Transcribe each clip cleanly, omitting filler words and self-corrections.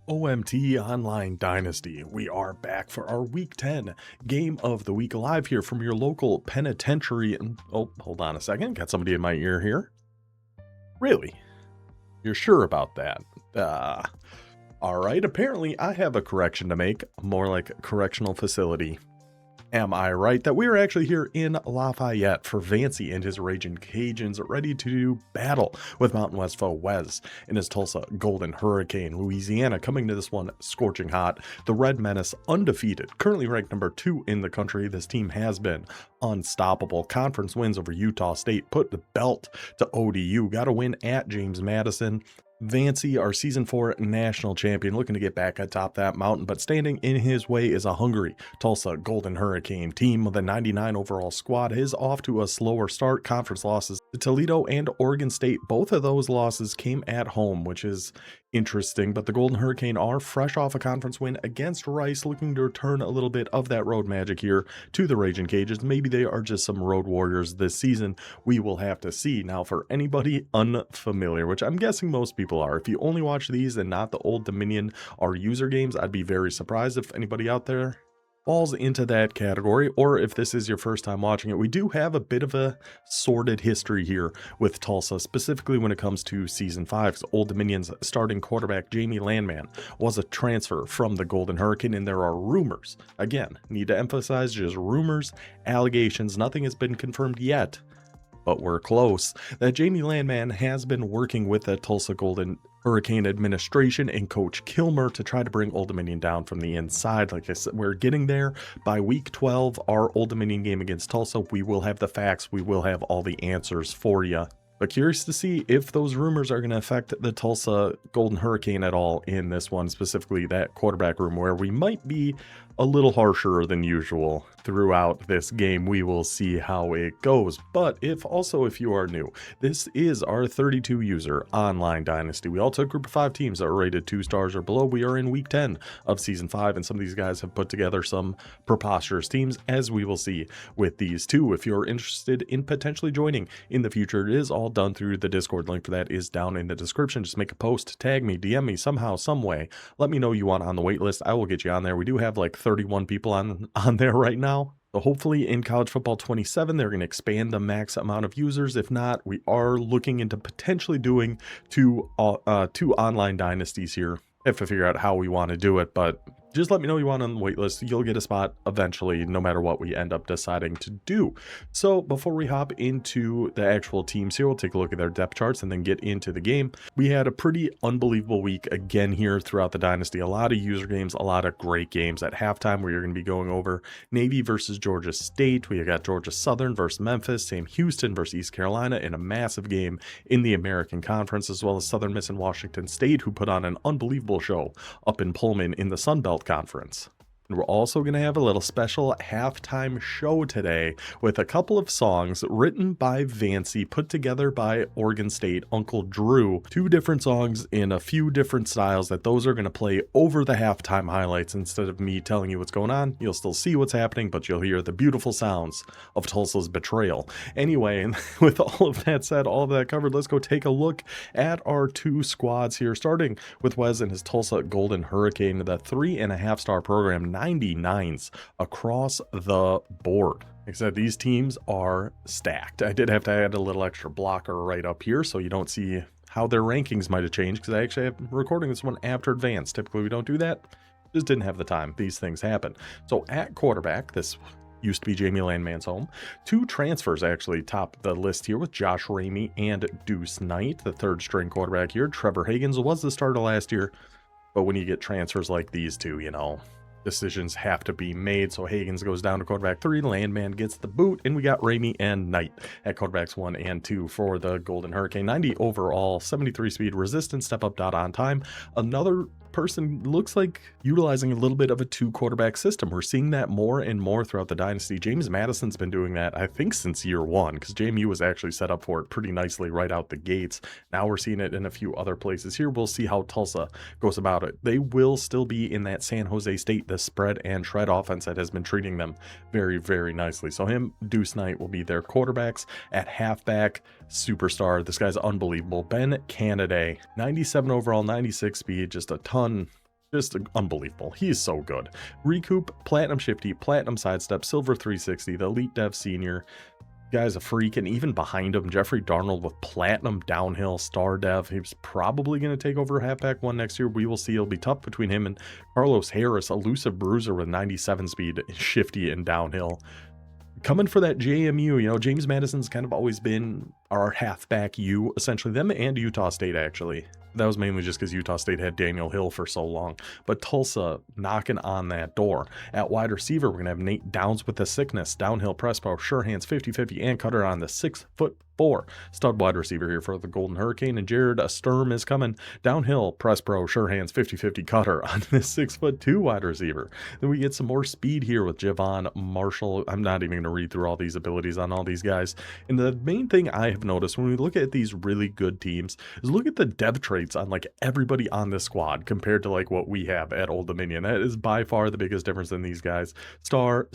OMT Online Dynasty. We are back for our Week 10 Game of the Week live here from your local penitentiary. And oh, hold on a second. Got somebody in my ear here. Really? You're sure about that? All right. Apparently, I have a correction to make. More like a correctional facility. Am I right that we are actually here in Lafayette for Vancy and his Raging Cajuns ready to do battle with Mountain West foe Wes in his Tulsa Golden Hurricane, Louisiana, coming to this one scorching hot. The Red Menace undefeated, currently ranked number 2 in the country. This team has been unstoppable. Conference wins over Utah State, put the belt to ODU, got a win at James Madison. Vancy, our Season 4 national champion, looking to get back atop that mountain, but standing in his way is a hungry Tulsa Golden Hurricane team with a 99 overall squad. Is off to a slower start. Conference losses to Toledo and Oregon State. Both of those losses came at home, which is interesting, but the Golden Hurricane are fresh off a conference win against Rice, looking to return a little bit of that road magic here to the Raging Cajuns. Maybe they are just some road warriors this season. We will have to see. Now, for anybody unfamiliar, which I'm guessing most people are, if you only watch these and not the Old Dominion or user games, I'd be very surprised if anybody out there falls into that category, or if this is your first time watching it. We do have a bit of a sordid history here with Tulsa, specifically when it comes to Season 5. Old Dominion's starting quarterback Jamie Landman was a transfer from the Golden Hurricane, and there are rumors, again, need to emphasize just rumors, allegations, nothing has been confirmed yet, but we're close, that Jamie Landman has been working with the Tulsa Golden Hurricane administration and Coach Kilmer to try to bring Old Dominion down from the inside. Like I said, we're getting there. By week 12, our Old Dominion game against Tulsa, we will have the facts. We will have all the answers for you. But curious to see if those rumors are going to affect the Tulsa Golden Hurricane at all in this one, specifically that quarterback room, where we might be a little harsher than usual throughout this game. We will see how it goes. But if you are new, this is our 32 user online dynasty. We all took group of 5 teams that were rated 2 stars or below. We are in week 10 of season 5, and some of these guys have put together some preposterous teams, as we will see with these two. If you're interested in potentially joining in the future, it is all done through the Discord. Link for that is down in the description. Just make a post, tag me, DM me somehow, some way. Let me know you want on the wait list. I will get you on there. We do have like 31 people on there right now. So hopefully in College Football 27, they're going to expand the max amount of users. If not, we are looking into potentially doing two online dynasties here if I figure out how we want to do it. But just let me know you want on the wait list. You'll get a spot eventually, no matter what we end up deciding to do. So before we hop into the actual teams here, we'll take a look at their depth charts and then get into the game. We had a pretty unbelievable week again here throughout the dynasty. A lot of user games, a lot of great games. At halftime, we are going to be going over Navy versus Georgia State. We got Georgia Southern versus Memphis, Sam Houston versus East Carolina in a massive game in the American Conference, as well as Southern Miss and Washington State, who put on an unbelievable show up in Pullman in the Sun Belt Conference. And we're also going to have a little special halftime show today with a couple of songs written by Vancy, put together by Oregon State Uncle Drew. 2 different songs in a few different styles that those are going to play over the halftime highlights. Instead of me telling you what's going on, you'll still see what's happening, but you'll hear the beautiful sounds of Tulsa's betrayal. Anyway, and with all of that said, all of that covered, let's go take a look at our 2 squads here, starting with Wes and his Tulsa Golden Hurricane, the 3.5-star program, 99s across the board. Like I said, these teams are stacked. I did have to add a little extra blocker right up here so you don't see how their rankings might have changed, because I actually am recording this one after advance. Typically we don't do that. Just didn't have the time. These things happen. So at quarterback, this used to be Jamie Landman's home. 2 transfers actually top the list here with Josh Ramey and Deuce Knight, the 3rd string quarterback here. Trevor Higgins was the starter last year, but when you get transfers like these two, you know, decisions have to be made. So Higgins goes down to quarterback 3, Landman gets the boot, and we got Ramey and Knight at quarterbacks 1 and 2 for the Golden Hurricane. 90 overall, 73 speed, resistance, step up, dot on time. Another person looks like utilizing a little bit of a 2 quarterback system. We're seeing that more and more throughout the dynasty. James Madison's been doing that, I think, since year 1, because JMU was actually set up for it pretty nicely right out the gates. Now we're seeing it in a few other places here. We'll see how Tulsa goes about it. They will still be in that San Jose State, the spread and shred offense that has been treating them very, very nicely. So him, Deuce Knight will be their quarterbacks. At halfback, superstar, this guy's unbelievable, Ben Canaday, 97 overall, 96 speed, just a ton Just unbelievable. He is so good. Recoup, Platinum Shifty, Platinum Sidestep, Silver 360, the Elite Dev Senior. Guy's a freak, and even behind him, Jeffrey Darnold with Platinum Downhill Star Dev. He's probably going to take over Halfback 1 next year. We will see. It'll be tough between him and Carlos Harris, Elusive Bruiser with 97 speed, Shifty, and Downhill. Coming for that JMU, you know, James Madison's kind of always been our halfback U, essentially. Them and Utah State, actually. That was mainly just because Utah State had Daniel Hill for so long. But Tulsa knocking on that door. At wide receiver, we're going to have Nate Downs with the sickness. Downhill press pro, sure hands, 50-50, and cutter on the 6'4" stud wide receiver here for the Golden Hurricane. And Jared Sturm is coming. Downhill press pro, sure hands, 50-50 cutter on this 6'2" wide receiver. Then we get some more speed here with Javon Marshall. I'm not even going to read through all these abilities on all these guys. And the main thing I have noticed when we look at these really good teams is look at the dev traits on like everybody on this squad compared to like what we have at Old Dominion. That is by far the biggest difference in these guys. Star,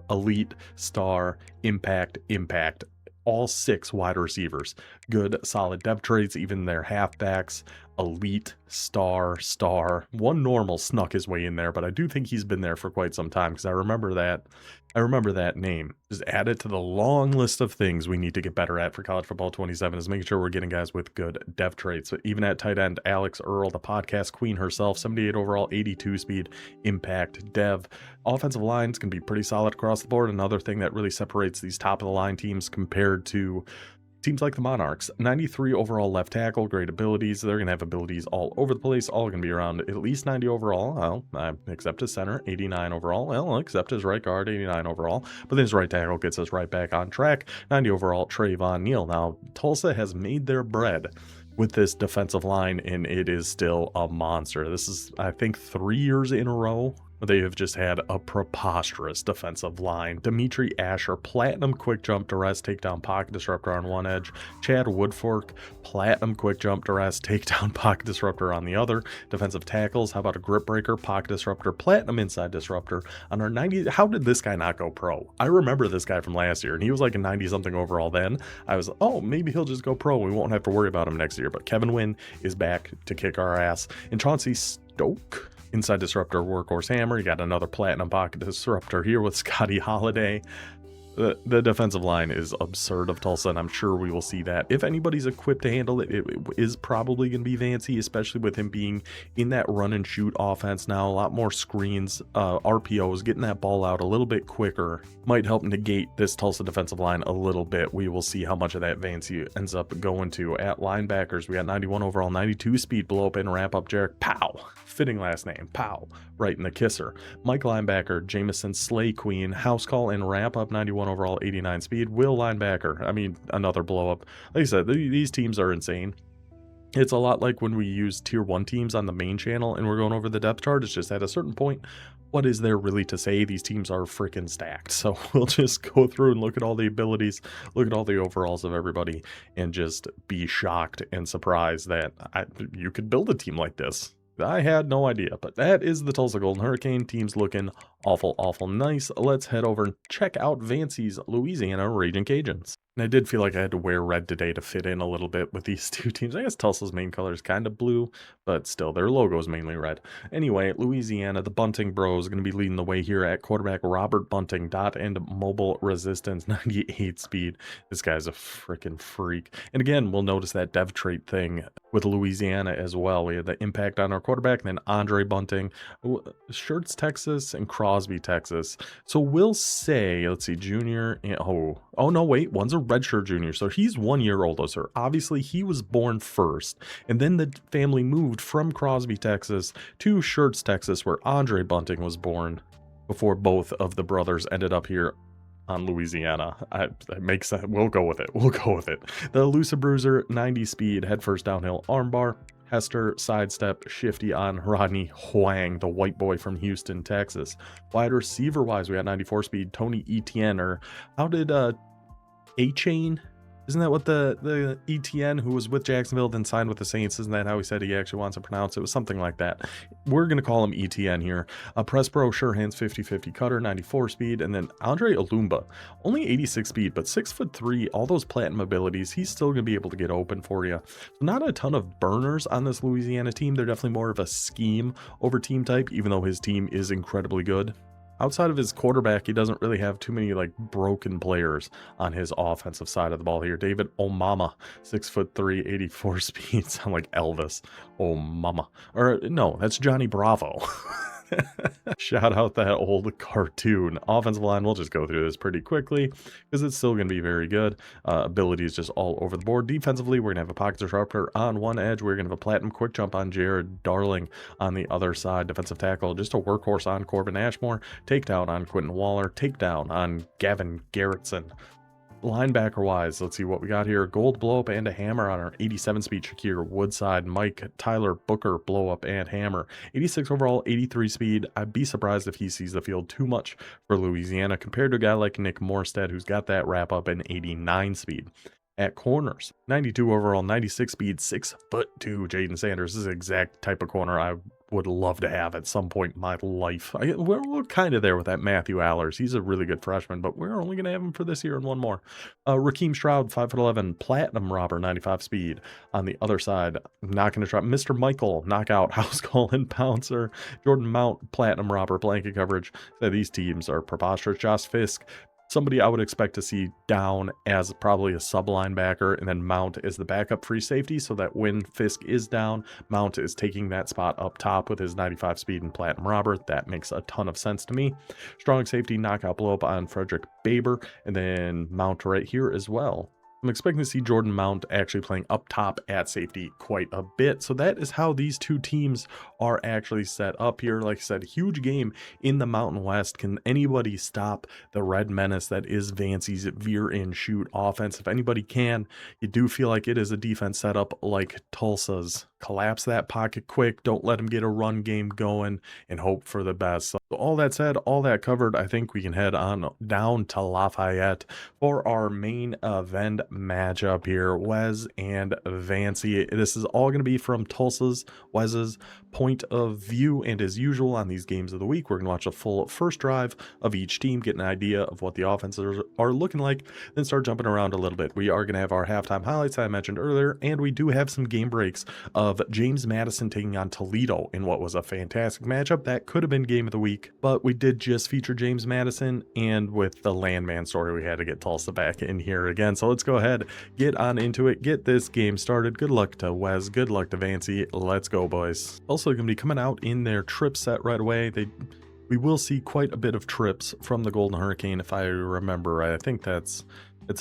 elite, star, impact. All 6 wide receivers. Good, solid depth traits, even their halfbacks. Elite, star. One normal snuck his way in there, but I do think he's been there for quite some time because I remember that name. Just add it to the long list of things we need to get better at for College Football 27 is making sure we're getting guys with good depth traits. But even at tight end, Alex Earl, the podcast queen herself, 78 overall, 82 speed, impact, dev. Offensive lines can be pretty solid across the board. Another thing that really separates these top of the line teams compared to teams like the Monarchs, 93 overall left tackle, great abilities. They're going to have abilities all over the place, all going to be around at least 90 overall. Well, except his center, 89 overall. Well, except his right guard, 89 overall. But then his right tackle gets us right back on track, 90 overall, Trayvon Neal. Now, Tulsa has made their bread with this defensive line, and it is still a monster. This is, I think, 3 years in a row they have just had a preposterous defensive line. Dimitri Asher, Platinum Quick Jump, Duress, Takedown, Pocket Disruptor on one edge. Chad Woodfork, Platinum Quick Jump, Duress, Takedown, Pocket Disruptor on the other. Defensive tackles, how about a Grip Breaker, Pocket Disruptor, Platinum Inside Disruptor on our 90. How did this guy not go pro? I remember this guy from last year, and he was like a 90-something overall then. I was, oh, maybe he'll just go pro. We won't have to worry about him next year. But Kevin Wynn is back to kick our ass. And Chauncey Stoke, Inside Disruptor, Workhorse Hammer. You got another Platinum Pocket Disruptor here with Scotty Holiday. The defensive line is absurd of Tulsa, and I'm sure we will see that. If anybody's equipped to handle it, it is probably going to be Vancey, especially with him being in that run and shoot offense now. A lot more screens, RPOs, getting that ball out a little bit quicker might help negate this Tulsa defensive line a little bit. We will see how much of that Vancey ends up going to. At linebackers, we got 91 overall, 92 speed, blow up and wrap up Jarek Pow. Fitting last name, Pow, right in the kisser. Mike linebacker, Jameson Slay Queen, house call and wrap up, 91 overall, 89 speed. Will linebacker, I mean, another blow up. Like I said, these teams are insane. It's a lot like when we use tier 1 teams on the main channel and we're going over the depth chart. It's just at a certain point, what is there really to say? These teams are freaking stacked. So we'll just go through and look at all the abilities, look at all the overalls of everybody, and just be shocked and surprised that you could build a team like this. I had no idea, but that is the Tulsa Golden Hurricane. Team's looking awful nice. Let's head over and check out Vancey's Louisiana Raging Cajuns. And I did feel like I had to wear red today to fit in a little bit with these two teams. I guess Tulsa's main color is kind of blue, but still their logo is mainly red. Anyway, Louisiana, the Bunting Bros going to be leading the way here at quarterback. Robert Bunting, dot and mobile resistance, 98 speed. This guy's a freaking freak. And again, we'll notice that dev trait thing with Louisiana as well. We had the impact on our quarterback, and then Andre Bunting, Shirts, Texas, and Crosby, Texas. So we'll say, let's see, junior, oh no, wait, one's a redshirt junior, so he's 1 year older. So obviously he was born first, and then the family moved from Crosby, Texas to Shirts, Texas, where Andre Bunting was born before both of the brothers ended up here on Louisiana. It makes sense. We'll go with it. The Elusive Bruiser, 90 speed, head first downhill armbar. Hester, sidestep, shifty on Rodney Huang, the white boy from Houston, Texas. Wide receiver wise, we got 94 speed, Tony Etienne, or how did A-Chain, Isn't that what the ETN who was with Jacksonville then signed with the Saints? Isn't that how he said he actually wants to pronounce it? It was something like that. We're going to call him ETN here. Press Pro, sure hands, 50-50 cutter, 94 speed. And then Andre Alumba, only 86 speed, but 6'3", all those platinum abilities. He's still going to be able to get open for you. So not a ton of burners on this Louisiana team. They're definitely more of a scheme over team type, even though his team is incredibly good. Outside of his quarterback, he doesn't really have too many like broken players on his offensive side of the ball here. David Omama, 6'3", 84 speed. Sound like Elvis. Omama. Or no, that's Johnny Bravo. Shout out that old cartoon. Offensive line, we'll just go through this pretty quickly because it's still going to be very good. Abilities just all over the board. Defensively, we're going to have a pocket disruptor on one edge. We're going to have a platinum quick jump on Jared Darling on the other side. Defensive tackle, just a workhorse on Corbin Ashmore. Takedown on Quentin Waller. Takedown on Gavin Garrettson. Linebacker wise, let's see what we got here. Gold blow up and a hammer on our 87 speed Shakir Woodside. Mike Tyler Booker blow up and hammer. 86 overall, 83 speed. I'd be surprised if he sees the field too much for Louisiana compared to a guy like Nick Morstead, who's got that wrap up in 89 speed. At corners, 92 overall, 96 speed, 6'2" Jaden Sanders. This is the exact type of corner I would love to have at some point in my life. We're kind of there with that Matthew Allers. He's a really good freshman, but we're only going to have him for this year and one more. Raheem Stroud, 5'11", platinum robber, 95 speed. On the other side, not going to try. Mr. Michael, knockout, house call and pouncer. Jordan Mount, platinum robber, blanket coverage. So these teams are preposterous. Josh Fisk, somebody I would expect to see down as probably a sub linebacker, and then Mount is the backup free safety, so that when Fisk is down, Mount is taking that spot up top with his 95 speed and platinum robber. That makes a ton of sense to me. Strong safety, knockout blow up on Frederick Baber, and then Mount right here as well. I'm expecting to see Jordan Mount actually playing up top at safety quite a bit. So that is how these two teams are actually set up here. Like I said, huge game in the Mountain West. Can anybody stop the Red Menace that is Vancy's veer and shoot offense? If anybody can, you do feel like it is a defense setup like Tulsa's. Collapse that pocket quick. Don't let them get a run game going and hope for the best. So all that said, all that covered, I think we can head on down to Lafayette for our main event matchup here. Wes and Vancy. This is all going to be from Wes's point of view, and as usual on these games of the week, we're going to watch a full first drive of each team, get an idea of what the offenses are looking like, then start jumping around a little bit. We are going to have our halftime highlights I mentioned earlier, and we do have some game breaks of James Madison taking on Toledo in what was a fantastic matchup. That could have been game of the week, but we did just feature James Madison, and with the landman story, we had to get Tulsa back in here again. So let's go ahead, get on into it, get this game started. Good luck to Wes, good luck to Vancy. Let's go, boys. Also going to be coming out in their trip set right away. We will see quite a bit of trips from the Golden Hurricane, if I remember right. I think it's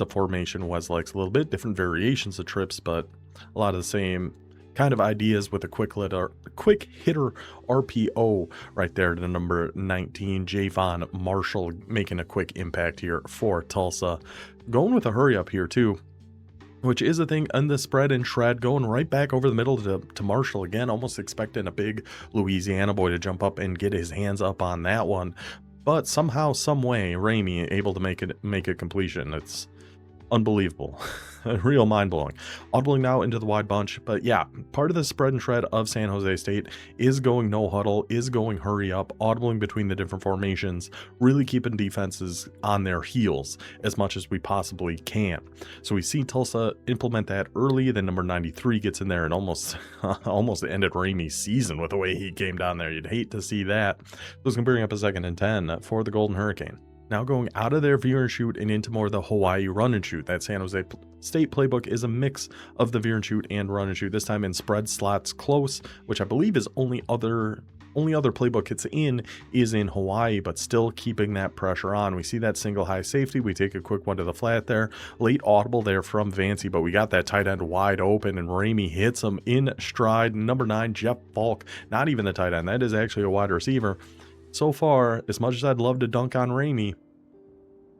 a formation Wes likes a little bit, different variations of trips, but a lot of the same kind of ideas with a quick hitter RPO right there to number 19, Javon Marshall, making a quick impact here for Tulsa. Going with a hurry up here too, which is a thing on the spread and shred, going right back over the middle to Marshall again, almost expecting a big Louisiana boy to jump up and get his hands up on that one. But somehow, some way, Ramey able to make a completion. It's unbelievable. Real mind-blowing. Audibling now into the wide bunch, but yeah, part of the spread and shred of San Jose State is going no huddle, is going hurry up, audibling between the different formations, really keeping defenses on their heels as much as we possibly can. So we see Tulsa implement that early, then number 93 gets in there and almost ended Ramey's season with the way he came down there. You'd hate to see that. So it's going to bring up a 2nd and 10 for the Golden Hurricane. Now going out of their veer and shoot and into more of the Hawaii run and shoot. That San Jose State playbook is a mix of the veer and shoot and run and shoot, this time in spread slots close, which I believe is only other playbook it's in is in Hawaii, but still keeping that pressure on. We see that single high safety. We take a quick one to the flat there. Late audible there from Vancy, but we got that tight end wide open, and Ramey hits him in stride. Number 9, Jeff Falk, not even the tight end. That is actually a wide receiver. So far, as much as I'd love to dunk on Ramey,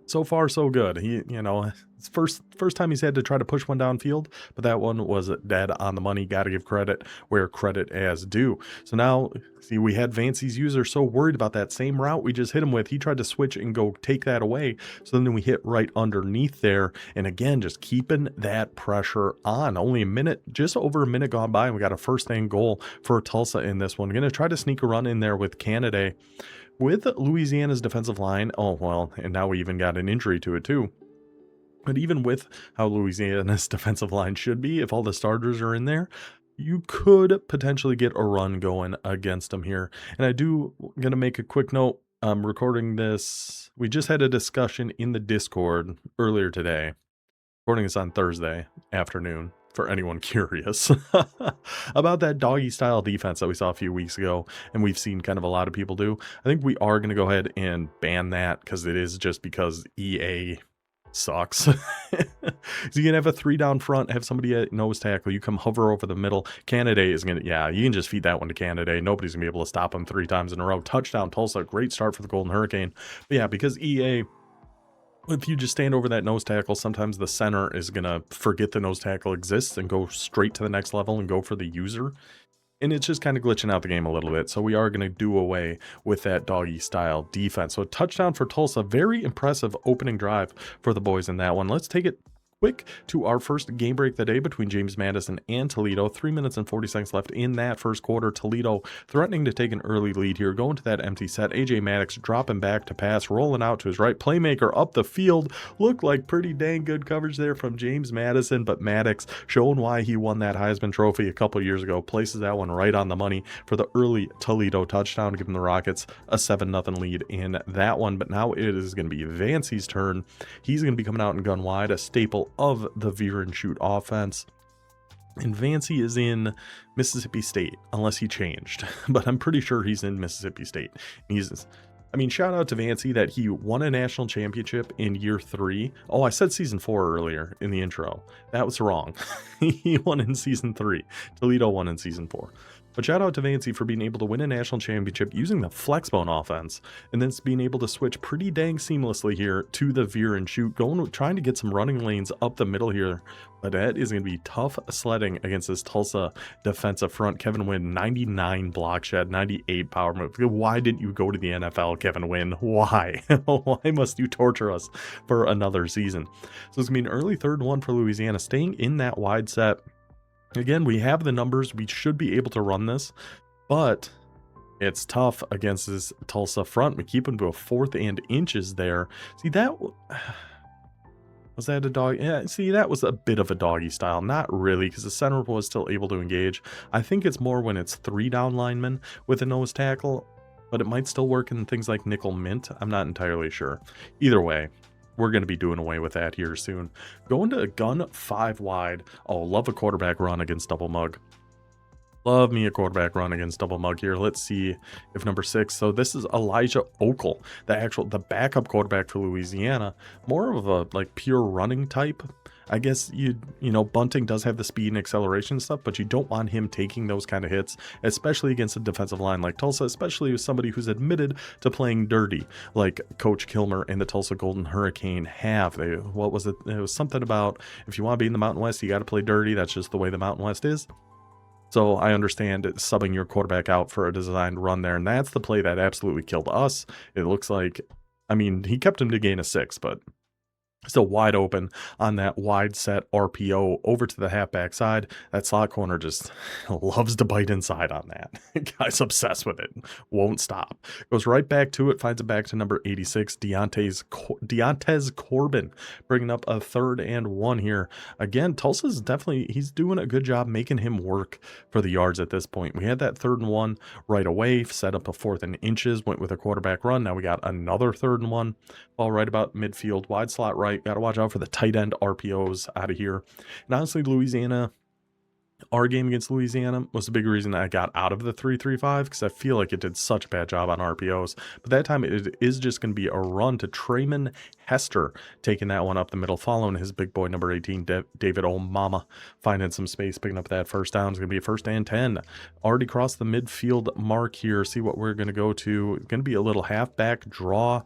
So far, so good. It's first time he's had to try to push one downfield, but that one was dead on the money. Got to give credit where credit is due. So now, see, we had Vancy's user so worried about that same route we just hit him with. He tried to switch and go take that away. So then we hit right underneath there. And again, just keeping that pressure on. Only a minute, just over a minute gone by, and we got a first and goal for Tulsa in this one. Going to try to sneak a run in there with Canada. With Louisiana's defensive line, oh, well, and now we even got an injury to it too. But even with how Louisiana's defensive line should be, if all the starters are in there, you could potentially get a run going against them here. And I do going to make a quick note. I'm recording this. We just had a discussion in the Discord earlier today. Recording this on Thursday afternoon, for anyone curious, about that doggy style defense that we saw a few weeks ago and we've seen kind of a lot of people do. I think we are going to go ahead and ban that because it is just because EA sucks. So you can have a 3 down front, have somebody at nose tackle, you come hover over the middle. Canada is going to, yeah, you can just feed that one to Canada. Nobody's going to be able to stop them 3 times in a row. Touchdown Tulsa, great start for the Golden Hurricane. But yeah, because EA, if you just stand over that nose tackle, sometimes the center is going to forget the nose tackle exists and go straight to the next level and go for the user. And it's just kind of glitching out the game a little bit. So we are going to do away with that doggy style defense. So a touchdown for Tulsa. Very impressive opening drive for the boys in that one. Let's take it quick to our first game break of the day between James Madison and Toledo. 3 minutes and 40 seconds left in that first quarter. Toledo threatening to take an early lead here. Going to that empty set. AJ Maddox dropping back to pass. Rolling out to his right. Playmaker up the field. Looked like pretty dang good coverage there from James Madison. But Maddox, showing why he won that Heisman Trophy a couple years ago, places that one right on the money for the early Toledo touchdown, giving the Rockets a 7-0 lead in that one. But now it is going to be Vancy's turn. He's going to be coming out and gun wide, a staple of the veer and shoot offense. And Vancy is in Mississippi State, unless he changed, but I'm pretty sure he's in Mississippi State. Shout out to Vancy that he won a national championship in year 3. Oh, I said season 4 earlier in the intro. That was wrong. He won in season 3. Toledo won in season 4. But shout out to Vancy for being able to win a national championship using the flexbone offense, and then being able to switch pretty dang seamlessly here to the veer and shoot, trying to get some running lanes up the middle here. But that is going to be tough sledding against this Tulsa defensive front. Kevin Wynn, 99 block shed, 98 power move. Why didn't you go to the NFL, Kevin Wynn? Why? Why must you torture us for another season? So it's going to be an early 3rd one for Louisiana, staying in that wide set. Again, we have the numbers. We should be able to run this, but it's tough against this Tulsa front. We keep them to a 4th and inches there. See, that was that a dog? Yeah, see, that was a bit of a doggy style. Not really, because the center was still able to engage. I think it's more when it's 3 down linemen with a nose tackle, but it might still work in things like nickel mint. I'm not entirely sure. Either way, we're going to be doing away with that here soon. Going to a gun 5 wide. Oh, love a quarterback run against double mug. Love me a quarterback run against double mug here. Let's see if number 6. So this is Elijah Okel, the backup quarterback for Louisiana. More of a pure running type. I guess Bunting does have the speed and acceleration stuff, but you don't want him taking those kind of hits, especially against a defensive line like Tulsa, especially with somebody who's admitted to playing dirty, like Coach Kilmer and the Tulsa Golden Hurricane have. What was it? It was something about, if you want to be in the Mountain West, you got to play dirty. That's just the way the Mountain West is. So I understand subbing your quarterback out for a designed run there, and that's the play that absolutely killed us. It looks like, he kept him to gain a 6, but still wide open on that wide set RPO over to the halfback side. That slot corner just loves to bite inside on that. Guy's obsessed with it. Won't stop. Goes right back to it. Finds it back to number 86, Deontez Corbin, bringing up a 3rd and 1 here. Again, Tulsa's he's doing a good job making him work for the yards at this point. We had that 3rd and 1 right away, set up a 4th and inches, went with a quarterback run. Now we got another 3rd and 1. Ball right about midfield, wide slot right. Got to watch out for the tight end RPOs out of here. And honestly, our game against Louisiana was the big reason I got out of the 3-3-5, because I feel like it did such a bad job on RPOs. But that time it is just going to be a run to Trayman Hester, taking that one up the middle, following his big boy number 18, David O'Mama, finding some space, picking up that 1st down. It's going to be a 1st and 10. Already crossed the midfield mark here. See what we're going to go to. It's going to be a little halfback draw.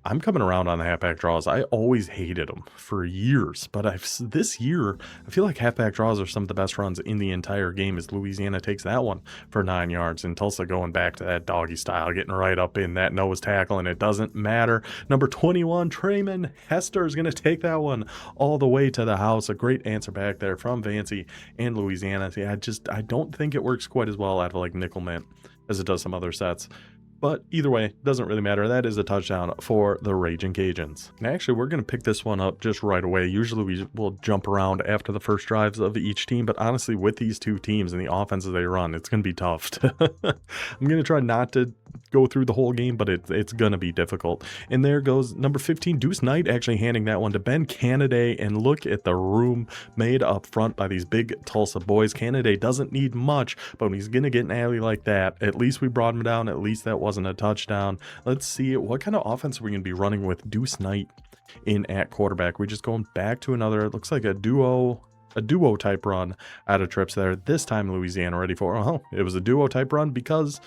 I'm coming around on the halfback draws. I always hated them for years, but this year, I feel like halfback draws are some of the best runs in the entire game as Louisiana takes that one for 9 yards, and Tulsa going back to that doggy style, getting right up in that nose tackle, and it doesn't matter. Number 21, Trayman Hester is going to take that one all the way to the house. A great answer back there from Vancy and Louisiana. See, I don't think it works quite as well out of like nickel mint as it does some other sets. But either way, doesn't really matter. That is a touchdown for the Ragin' Cajuns. And actually, we're going to pick this one up just right away. Usually we will jump around after the first drives of each team. But honestly, with these two teams and the offenses they run, it's going to be tough. I'm going to try not to go through the whole game, but it's going to be difficult. And there goes number 15, Deuce Knight, actually handing that one to Ben Canaday. And look at the room made up front by these big Tulsa boys. Canaday doesn't need much, but when he's going to get an alley like that, at least we brought him down. At least that wasn't a touchdown. Let's see what kind of offense are we going to be running with Deuce Knight in at quarterback. We're just going back to another, it looks like a duo type run out of trips there. This time Louisiana ready for, oh, it was a duo type run because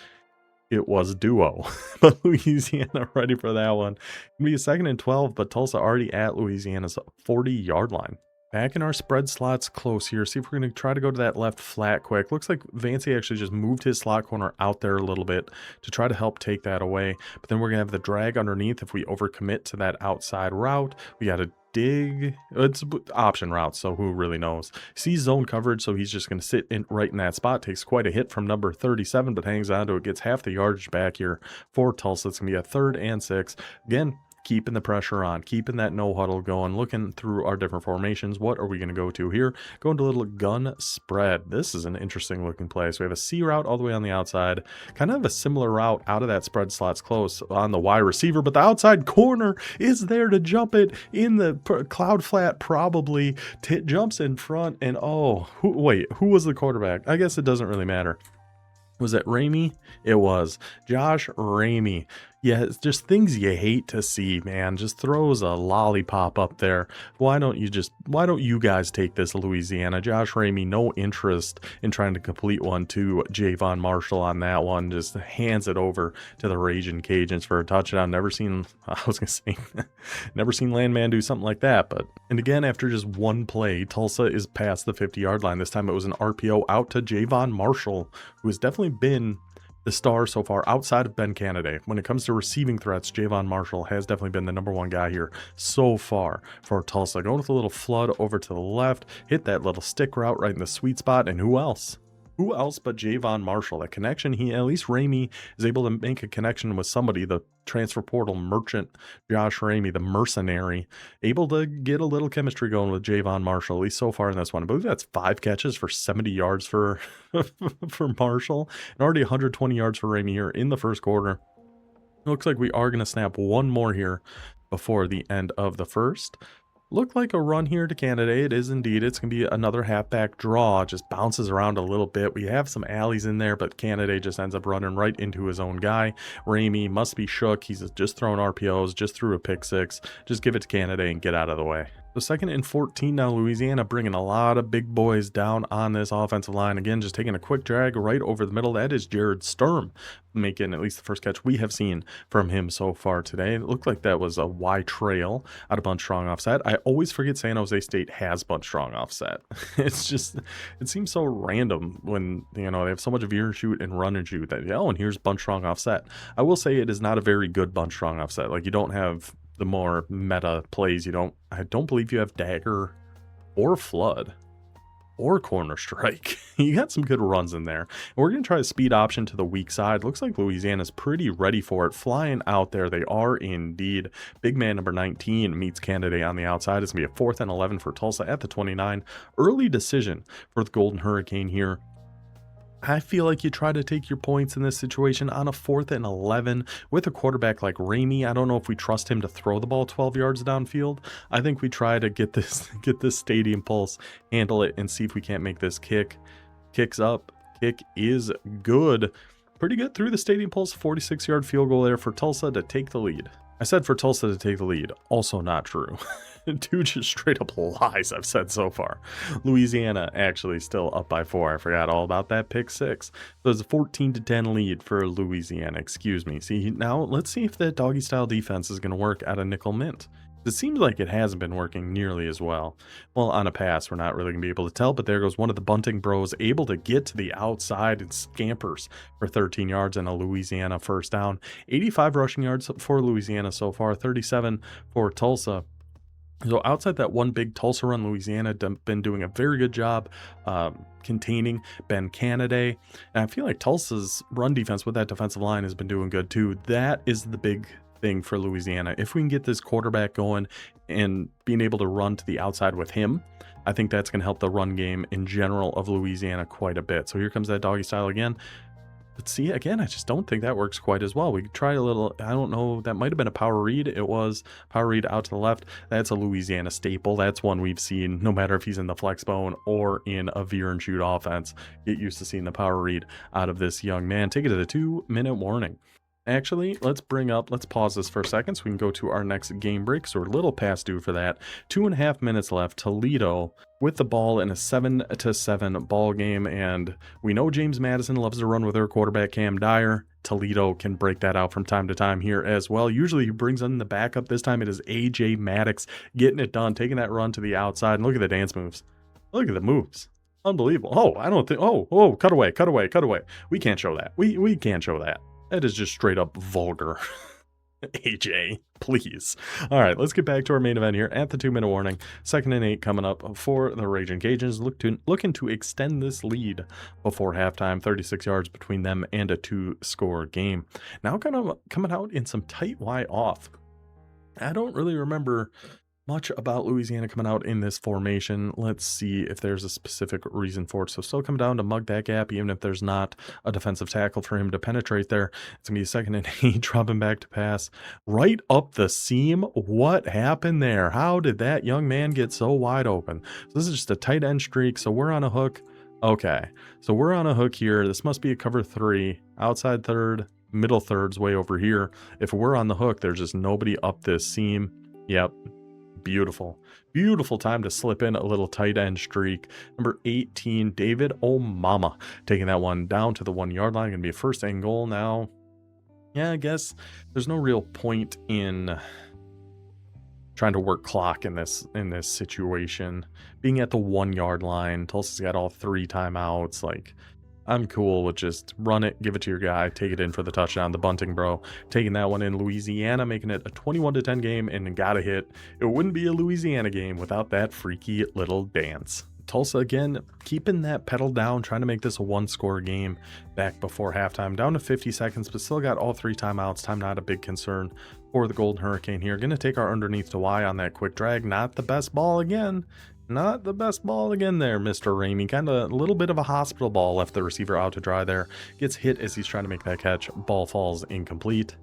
it was duo. But Louisiana ready for that one. It'll be a 2nd and 12, but Tulsa already at Louisiana's 40-yard line. Back in our spread slots close here. See if we're going to try to go to that left flat quick. Looks like Vancy actually just moved his slot corner out there a little bit to try to help take that away. But then we're going to have the drag underneath if we overcommit to that outside route. We got to dig. It's option route, so who really knows. Sees zone coverage, so he's just going to sit right in that spot. Takes quite a hit from number 37, but hangs on to it. Gets half the yardage back here for Tulsa. It's going to be a 3rd and 6. Again, keeping the pressure on, keeping that no huddle going, looking through our different formations. What are we going to go to here? Going to a little gun spread. This is an interesting looking play. So we have a C route all the way on the outside, kind of a similar route out of that spread slots close on the wide receiver, but the outside corner is there to jump it in the cloud flat, probably jumps in front. And oh, who was the quarterback? I guess it doesn't really matter. Was it Ramey? It was Josh Ramey. Yeah, it's just things you hate to see, man. Just throws a lollipop up there. Why don't you guys take this, Louisiana? Josh Ramey, no interest in trying to complete one to Javon Marshall on that one. Just hands it over to the Ragin' Cajuns for a touchdown. Never seen Landman do something like that. And again, after just one play, Tulsa is past the 50-yard line. This time it was an RPO out to Javon Marshall, who has definitely been the star so far outside of Ben Canaday. When it comes to receiving threats, Javon Marshall has definitely been the #1 guy here so far for Tulsa. Going with a little flood over to the left, hit that little stick route right in the sweet spot, and who else? Who else but Javon Marshall? That connection, at least Ramey is able to make a connection with somebody, the transfer portal merchant, Josh Ramey, the mercenary, able to get a little chemistry going with Javon Marshall, at least so far in this one. I believe that's 5 catches for 70 yards for, for Marshall, and already 120 yards for Ramey here in the first quarter. Looks like we are going to snap one more here before the end of the first. Looked like a run here to Canaday. It is indeed. It's going to be another halfback draw. Just bounces around a little bit. We have some alleys in there, but Canaday just ends up running right into his own guy. Ramey must be shook. He's just throwing RPOs, just threw a pick 6. Just give it to Canaday and get out of the way. So 2nd and 14 now. Louisiana bringing a lot of big boys down on this offensive line. Again, just taking a quick drag right over the middle. That is Jared Sturm making at least the first catch we have seen from him so far today. It looked like that was a Y trail out of bunch strong offset. I always forget San Jose State has bunch strong offset. It's just, it seems so random when, they have so much veer and shoot and run and shoot that, and here's bunch strong offset. I will say it is not a very good bunch strong offset. Like, you don't have the more meta plays. I don't believe you have dagger or flood or corner strike. You got some good runs in there. And we're going to try a speed option to the weak side. Looks like Louisiana's pretty ready for it. Flying out there. They are indeed. Big man number 19 meets Canaday on the outside. It's going to be a 4th and 11 for Tulsa at the 29. Early decision for the Golden Hurricane here. I feel like you try to take your points in this situation on a 4th and 11 with a quarterback like Ramey. I don't know if we trust him to throw the ball 12 yards downfield. I think we try to get this stadium pulse, handle it, and see if we can't make this kick. Kicks up. Kick is good. Pretty good through the stadium pulse. 46-yard field goal there for Tulsa to take the lead. I said for Tulsa to take the lead. Also not true. Two just straight up lies I've said so far. Louisiana actually still up by 4. I forgot all about that pick 6. So it's a 14-10 lead for Louisiana. Excuse me. See, now let's see if that doggy style defense is going to work at a nickel mint. It seems like it hasn't been working nearly as well. Well, on a pass, we're not really going to be able to tell, but there goes one of the bunting bros, able to get to the outside and scampers for 13 yards and a Louisiana first down. 85 rushing yards for Louisiana so far, 37 for Tulsa. So outside that one big Tulsa run, Louisiana been doing a very good job containing Ben Kennedy. And I feel like Tulsa's run defense with that defensive line has been doing good too. That is the big thing for Louisiana. If we can get this quarterback going and being able to run to the outside with him, I think that's going to help the run game in general of Louisiana quite a bit. So here comes that doggy style again. But see, again, I just don't think that works quite as well. We could try a little, I don't know, that might have been a power read. It was power read out to the left. That's a Louisiana staple. That's one we've seen no matter if he's in the flex bone or in a veer and shoot offense. Get used to seeing the power read out of this young man. Take it to the 2-minute warning. Actually, let's pause this for a second so we can go to our next game break. So we're a little past due for that. 2.5 minutes left. Toledo with the ball in a 7-7 ball game. And we know James Madison loves to run with their quarterback Cam Dyer. Toledo can break that out from time to time here as well. Usually he brings in the backup. This time it is AJ Maddox getting it done, taking that run to the outside. And look at the dance moves. Look at the moves. Unbelievable. Oh, I don't think, cut away. We can't show that. We can't show that. That is just straight up vulgar. AJ, please. All right, let's get back to our main event here at the 2-minute warning. 2nd and 8 coming up for the Raging Cajuns. Looking to extend this lead before halftime. 36 yards between them and a 2-score game. Now kind of coming out in some tight Y off. I don't really remember much about Louisiana coming out in this formation. Let's see if there's a specific reason for it. So still come down to mug that gap, even if there's not a defensive tackle for him to penetrate there. It's going to be a 2nd and 8, dropping back to pass. Right up the seam. What happened there? How did that young man get so wide open? So this is just a tight end streak, so we're on a hook. Okay, so we're on a hook here. This must be a cover 3. Outside third, middle third's way over here. If we're on the hook, there's just nobody up this seam. Yep. Beautiful time to slip in a little tight end streak. Number 18, David O'Mama, taking that one down to the 1-yard line. Gonna be a 1st and goal now. Yeah, I guess there's no real point in trying to work clock in this situation. Being at the 1-yard line, Tulsa's got all 3 timeouts. Like, I'm cool with just run it, give it to your guy, take it in for the touchdown. The bunting bro taking that one in. Louisiana making it a 21-10 game, and got a hit. It wouldn't be a Louisiana game without that freaky little dance. Tulsa again keeping that pedal down, trying to make this a 1-score game back before halftime. Down to 50 seconds, but still got all 3 timeouts. Time not a big concern for the Golden Hurricane here. Going to take our underneath to Y on that quick drag. Not the best ball again. Not the best ball again there, Mr. Ramey. Kind of a little bit of a hospital ball. Left the receiver out to dry there. Gets hit as he's trying to make that catch. Ball falls incomplete.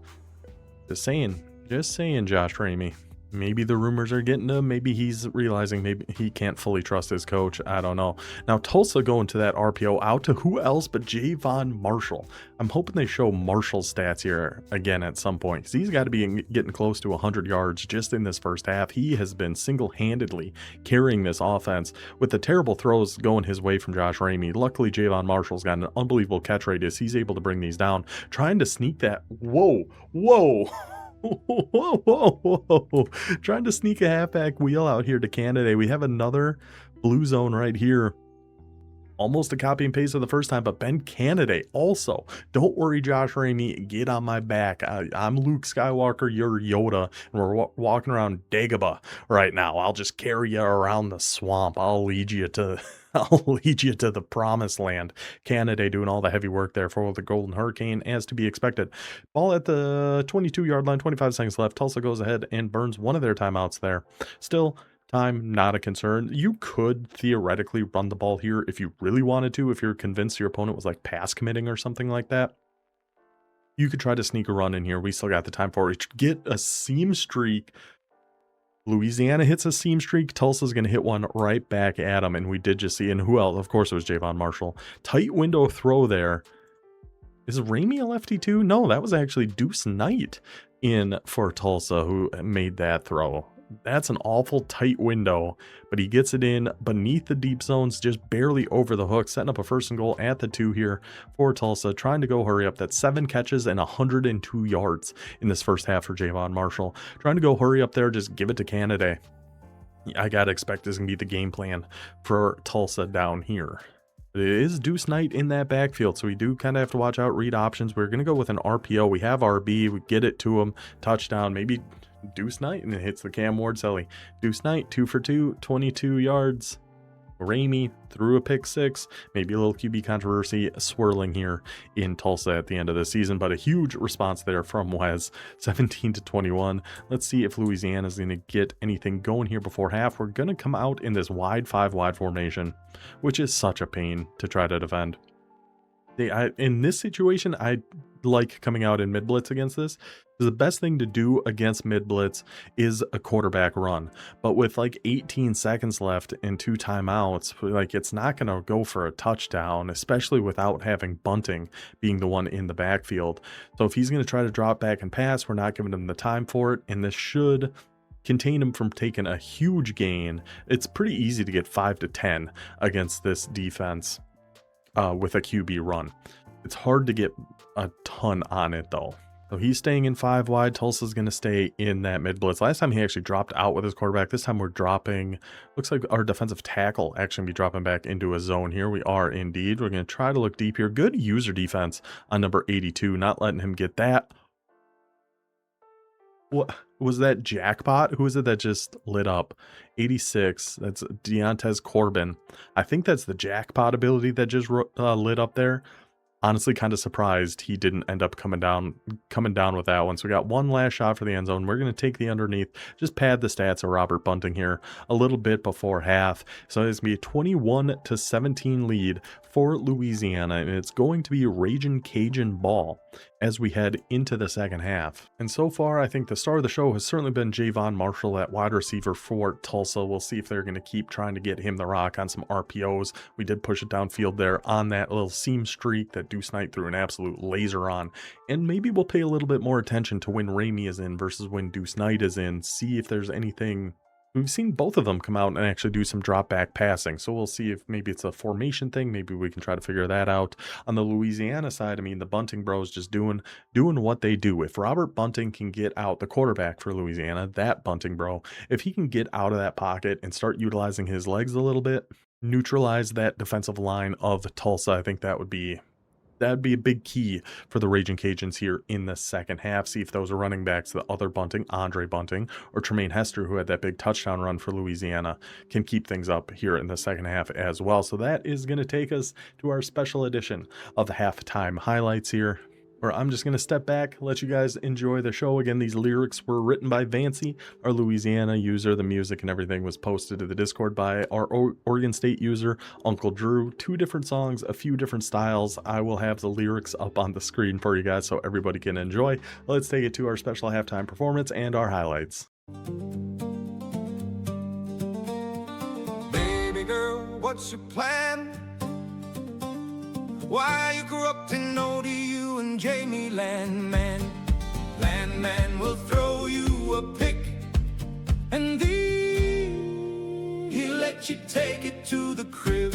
Just saying, Josh Ramey. Maybe the rumors are getting to him. Maybe he's realizing maybe he can't fully trust his coach. I don't know. Now, Tulsa going to that RPO out to who else but Javon Marshall. I'm hoping they show Marshall's stats here again at some point, because he's got to be getting close to 100 yards just in this first half. He has been single-handedly carrying this offense with the terrible throws going his way from Josh Ramey. Luckily, Javon Marshall's got an unbelievable catch rate as he's able to bring these down. Trying to sneak that. Whoa. Whoa. Trying to sneak a halfback wheel out here to Kennedy. We have another blue zone right here. Almost a copy and paste of the first time, but Ben Kennedy also. Don't worry, Josh Ramey. Get on my back. I'm Luke Skywalker. You're Yoda. And we're walking around Dagobah right now. I'll just carry you around the swamp. I'll lead you to the promised land. Kennedy doing all the heavy work there for the Golden Hurricane, as to be expected. Ball at the 22-yard line, 25 seconds left. Tulsa goes ahead and burns one of their timeouts there. Still, time not a concern. You could theoretically run the ball here if you really wanted to, if you're convinced your opponent was like pass committing or something like that. You could try to sneak a run in here. We still got the time for it. Get a seam streak. Louisiana hits a seam streak. Tulsa's going to hit one right back at him. And we did just see, and who else? Of course, it was Javon Marshall. Tight window throw there. Is Ramey a lefty too? No, that was actually Deuce Knight. in for Tulsa who made that throw. That's an awful tight window, but he gets it in beneath the deep zones, just barely over the hook, setting up a 1st and goal at the 2 here for Tulsa, trying to go hurry up. That's 7 catches and 102 yards in this first half for Javon Marshall. Trying to go hurry up there, just give it to Canada. I gotta expect this is gonna be the game plan for Tulsa down here. It is Deuce Knight in that backfield, so we do kind of have to watch out, read options. We're going to go with an RPO. We have RB. We get it to him. Touchdown. Maybe Deuce Knight, and it hits the Cam Ward Selly. Deuce Knight, 2 for 2, 22 yards. Ramey threw a pick 6. Maybe a little QB controversy swirling here in Tulsa at the end of the season, but a huge response there from Wes, 17-21. Let's see if Louisiana is going to get anything going here before half. We're going to come out in this wide 5-wide formation, which is such a pain to try to defend. In this situation, I like coming out in mid blitz against this. The best thing to do against mid blitz is a quarterback run, but with like 18 seconds left and 2 timeouts, like it's not going to go for a touchdown, especially without having Bunting being the one in the backfield. So if he's going to try to drop back and pass, we're not giving him the time for it, and this should contain him from taking a huge gain. It's pretty easy to get 5 to 10 against this defense with a QB run. It's hard to get a ton on it though. So he's staying in 5 wide. Tulsa's going to stay in that mid blitz. Last time he actually dropped out with his quarterback. This time we're dropping, looks like our defensive tackle actually be dropping back into a zone here. We are indeed. We're going to try to look deep here. Good user defense on number 82, not letting him get that. What was that? Jackpot? Who is it that just lit up? 86. That's Deontez Corbin. I think that's the jackpot ability that just lit up there. Honestly, kind of surprised he didn't end up coming down with that one. So we got one last shot for the end zone. We're going to take the underneath, just pad the stats of Robert Bunting here a little bit before half. So it's going to be a 21-17 lead for Louisiana, and it's going to be Ragin' Cajun ball as we head into the second half. And so far, I think the star of the show has certainly been Javon Marshall at wide receiver for Tulsa. We'll see if they're going to keep trying to get him the rock on some RPOs. We did push it downfield there on that little seam streak that Deuce Knight threw an absolute laser on. And maybe we'll pay a little bit more attention to when Ramey is in versus when Deuce Knight is in, see if there's anything. We've seen both of them come out and actually do some drop back passing. So we'll see if maybe it's a formation thing. Maybe we can try to figure that out. On the Louisiana side, I mean, the Bunting bros just doing what they do. If Robert Bunting can get out, the quarterback for Louisiana, that Bunting bro, if he can get out of that pocket and start utilizing his legs a little bit, neutralize that defensive line of Tulsa, I think that'd be a big key for the Ragin' Cajuns here in the second half. See if those are running backs, the other Bunting, Andre Bunting, or Tremaine Hester, who had that big touchdown run for Louisiana, can keep things up here in the second half as well. So that is going to take us to our special edition of the halftime highlights here, where I'm just going to step back, let you guys enjoy the show. Again, these lyrics were written by Vancy, our Louisiana user. The music and everything was posted to the Discord by our Oregon State user, Uncle Drew. 2 different songs, a few different styles. I will have the lyrics up on the screen for you guys so everybody can enjoy. Let's take it to our special halftime performance and our highlights. Baby girl, what's your plan? Why you corrupting ODU and Jamie Landman? Landman will throw you a pick, and then he'll let you take it to the crib.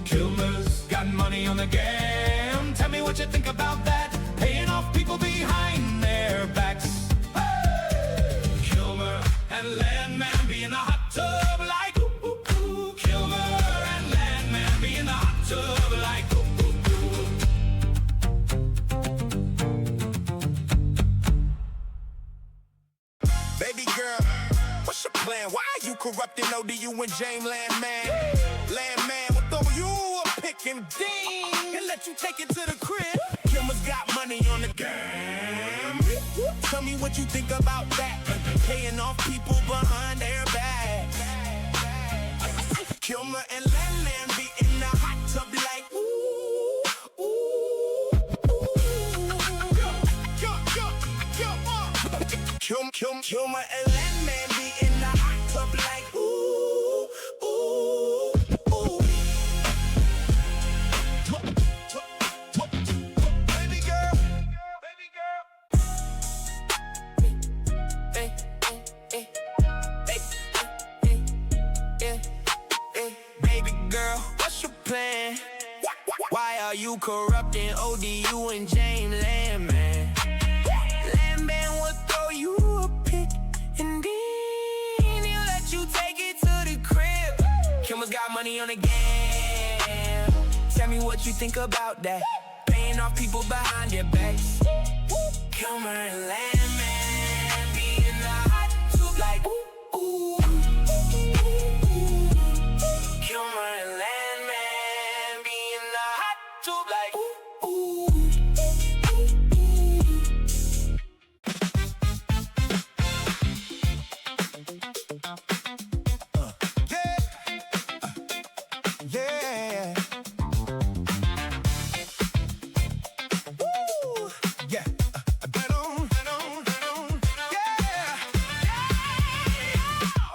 Kilmer's got money on the game. Tell me what you think about that, paying off people behind their backs. Hey! Kilmer and Landman be in the hot tub like ooh, ooh, ooh. Kilmer and Landman be in the hot tub like ooh. Baby girl, what's your plan? Why are you corrupting ODU and James Landman? Landman will throw you a pick and ding and let you take it to the crib. Kilmer's got money on the game. Tell me what you think about that, paying off people behind their back. Kilmer and Landman be in the hot tub like ooh, ooh. Kilmer and Landman be in the hot tub like ooh, ooh, ooh. Baby girl, how you corrupting ODU and James Landman. Landman will throw you a pick, and then he'll let you take it to the crib. Kimmel's got money on the game. Tell me what you think about that. Paying off people behind your backs. Kilmer and Landman be in the hot tube like ooh, ooh. Kilmer and Landman be in the hot tube like ooh, ooh. Yeah. Woo. Yeah.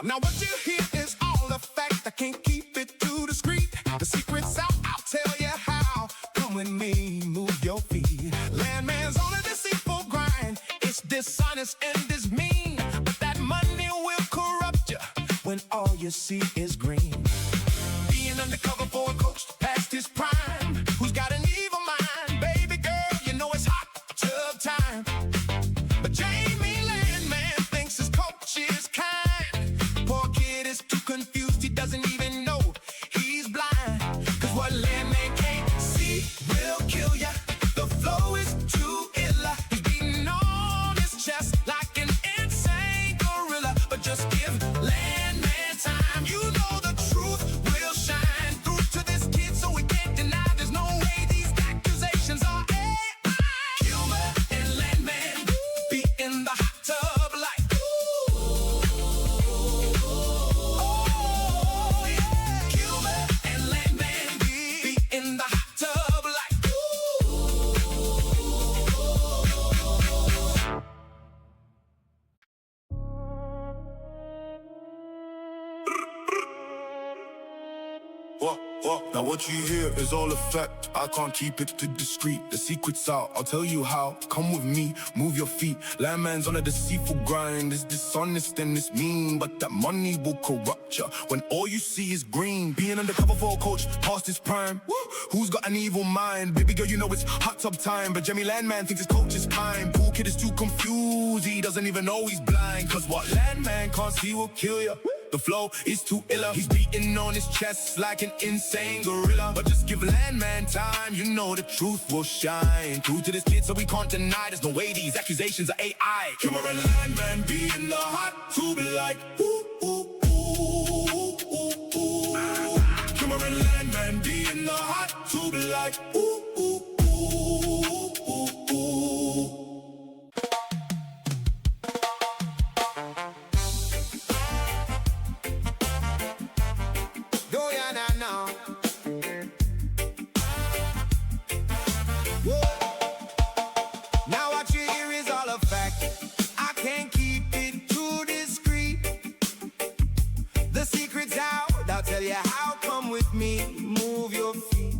Now what you hear is all the fact. I can't keep it too discreet. The secret's out, I'll tell you how. Come with me, move your feet. Landman's on a deceitful grind. It's dishonest and it's mean, but that money will corrupt you when all you see is green. Being undercover for a coach past his prime, who's got an evil mind. Baby girl, you know it's hot tub time. But Jamie Landman thinks his coach is kind. Poor kid is too confused, he doesn't even know he's blind. Cause what Landman can't see will kill ya. The flow is too illa. He's beating on his chest like an insane gorilla. But just give Landman time. You know the truth will shine through to this kid, so we can't deny. There's no way these accusations are AI. Kilmer and Landman be in the hot tub like ooh. Oh yeah. Kilmer and Landman be in the hot tub like ooh. Now what you hear is all a fact. I can't keep it too discreet. The secret's out, I'll tell you how. Come with me, move your feet. Landman's on a deceitful grind. It's dishonest and it's mean, but that money will corrupt ya when all you see is green. Being undercover for a coach past his prime. Who's got an evil mind? Baby girl, you know it's hot tub time. But Jamie Landman thinks his coach is kind. Poor kid is too confused, he doesn't even know he's blind. Cause what Landman can't see will kill ya. The flow is too illa. He's beating on his chest like an insane gorilla. But just give Landman time, you know the truth will shine through to this kid, so we can't deny. There's no way these accusations are AI. Kimmer and Landman be in the hot tube like ooh, ooh, ooh, ooh, ooh. Kimmer and Landman be in the hot tube like ooh, ooh, ooh, ooh, ooh. Now what you hear is all a fact. I can't keep it too discreet. The secret's out, I'll tell you how. Come with me, move your feet.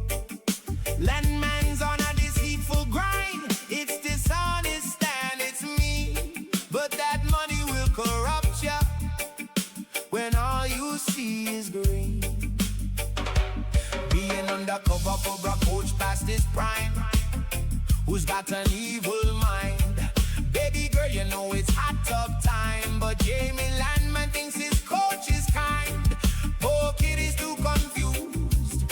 Landman's on a deceitful grind. It's dishonest and it's mean, but that money will corrupt ya when all you see is green. Being undercover for a coach past his prime, who's got an evil mind. Baby girl, you know it's hot tub time, but Jamie Landman thinks his coach is kind. Poor kid is too confused,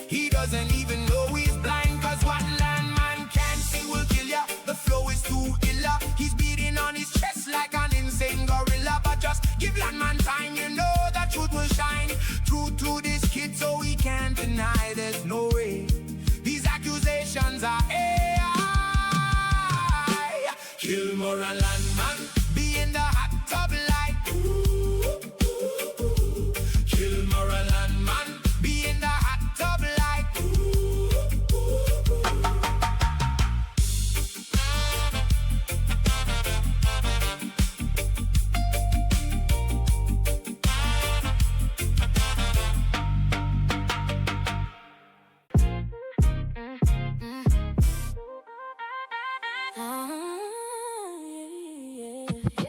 he doesn't even know he's blind. Cause what Landman can't see will kill ya. The flow is too illa. He's beating on his chest like an insane gorilla. But just give Landman time, you know the truth will shine through to this kid, so we can't deny. There's no way these accusations are AI. Kilmer and Landman be in the hot tub like ooh, ooh, ooh. Kilmer and Landman be in the hot tub like ooh, ooh,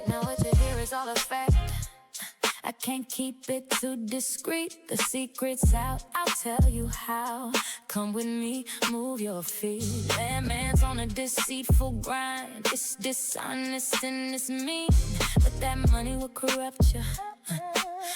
Now what you hear is all a fact. I can't keep it too discreet. The secret's out, I'll tell you how. Come with me, move your feet. That man's on a deceitful grind. It's dishonest and it's mean, but that money will corrupt you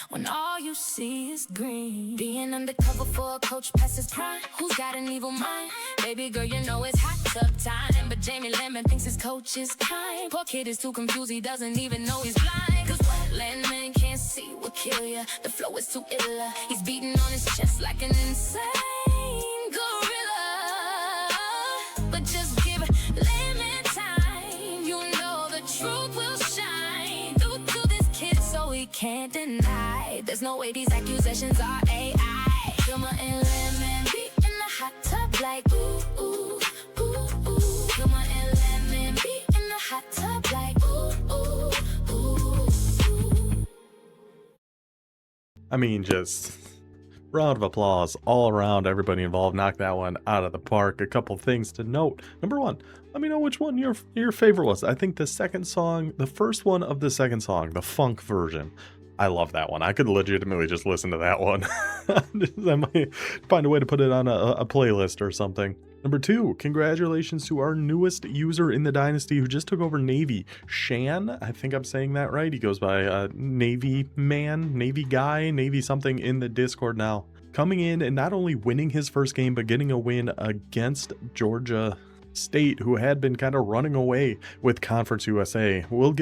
when all you see is green. Being undercover for a coach past his prime. Who's got an evil mind? Baby girl, you know it's hot tub time, but Jamie Lemon thinks his coach is kind. Poor kid is too confused, he doesn't even know he's blind. Cause what landman can't see will kill ya. The flow is too illa. He's beating on his chest like an insane gorilla. But just give Landman time. You know the truth will shine through to this kid, so he can't deny. There's no way these accusations are AI. Kilmer and Landman be in the hot tub like ooh, ooh, ooh, ooh. Kilmer and Landman be in the hot tub like ooh, ooh, ooh, ooh. I mean, just round of applause all around. Everybody involved knocked that one out of the park. A couple things to note. Number one, let me know which one your favorite was. I think the second song, the first one of the second song, the funk version, I love that one. I could legitimately just listen to that one. I might find a way to put it on a playlist or something. Number two, congratulations to our newest user in the Dynasty who just took over Navy. Shan, I think I'm saying that right. He goes by Navy Man, Navy Guy, Navy something in the Discord now. Coming in and not only winning his first game, but getting a win against Georgia State, who had been kind of running away with Conference USA. We'll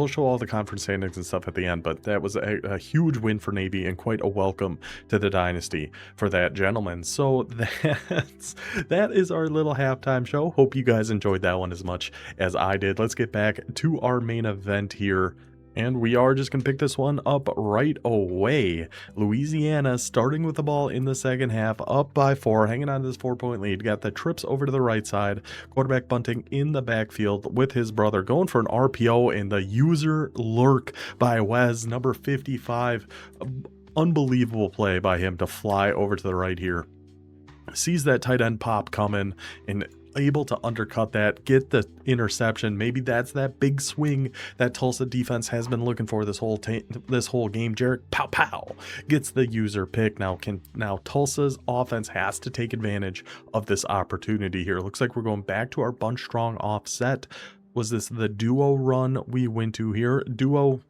show all the conference standings and stuff at the end, but that was a huge win for Navy and quite a welcome to the Dynasty for that gentleman. So that is our little halftime show. Hope you guys enjoyed that one as much as I did. Let's get back to our main event here. And we are just going to pick this one up right away. Louisiana starting with the ball in the second half, up by 4, hanging on to this 4-point lead. Got the trips over to the right side. Quarterback bunting in the backfield with his brother, going for an RPO, and the user lurk by Wes, number 55. Unbelievable play by him to fly over to the right here. Sees that tight end pop coming and able to undercut that, get the interception. Maybe that's that big swing that Tulsa defense has been looking for this whole game. Jarek Pow gets the user pick. Now Tulsa's offense has to take advantage of this opportunity here. Looks like we're going back to our bunch strong offset. Was this the duo run we went to here? Duo,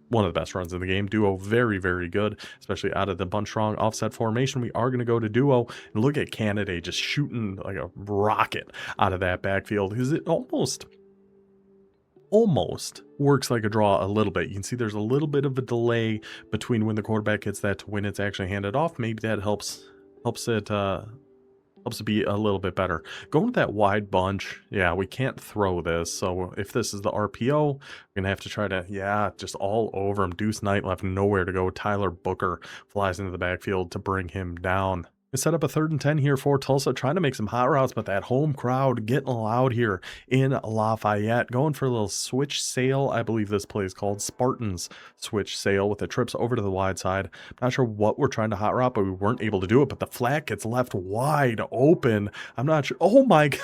one of the best runs in the game. Duo, very, very good, especially out of the bunch strong offset formation. We are going to go to duo, and look at Candidate just shooting like a rocket out of that backfield, because it almost works like a draw a little bit. You can see there's a little bit of a delay between when the quarterback gets that to when it's actually handed off. Maybe that helps it be a little bit better. Going with that wide bunch, yeah, we can't throw this. So if this is the RPO, we're going to have to try to, just all over him. Deuce Knight left nowhere to go. Tyler Booker flies into the backfield to bring him down. We set up a 3rd and 10 here for Tulsa, trying to make some hot routes, but that home crowd getting loud here in Lafayette. Going for a little switch sail. I believe this play is called Spartans switch sail with the trips over to the wide side. Not sure what we're trying to hot route, but we weren't able to do it. But the flat gets left wide open. I'm not sure. Oh my God.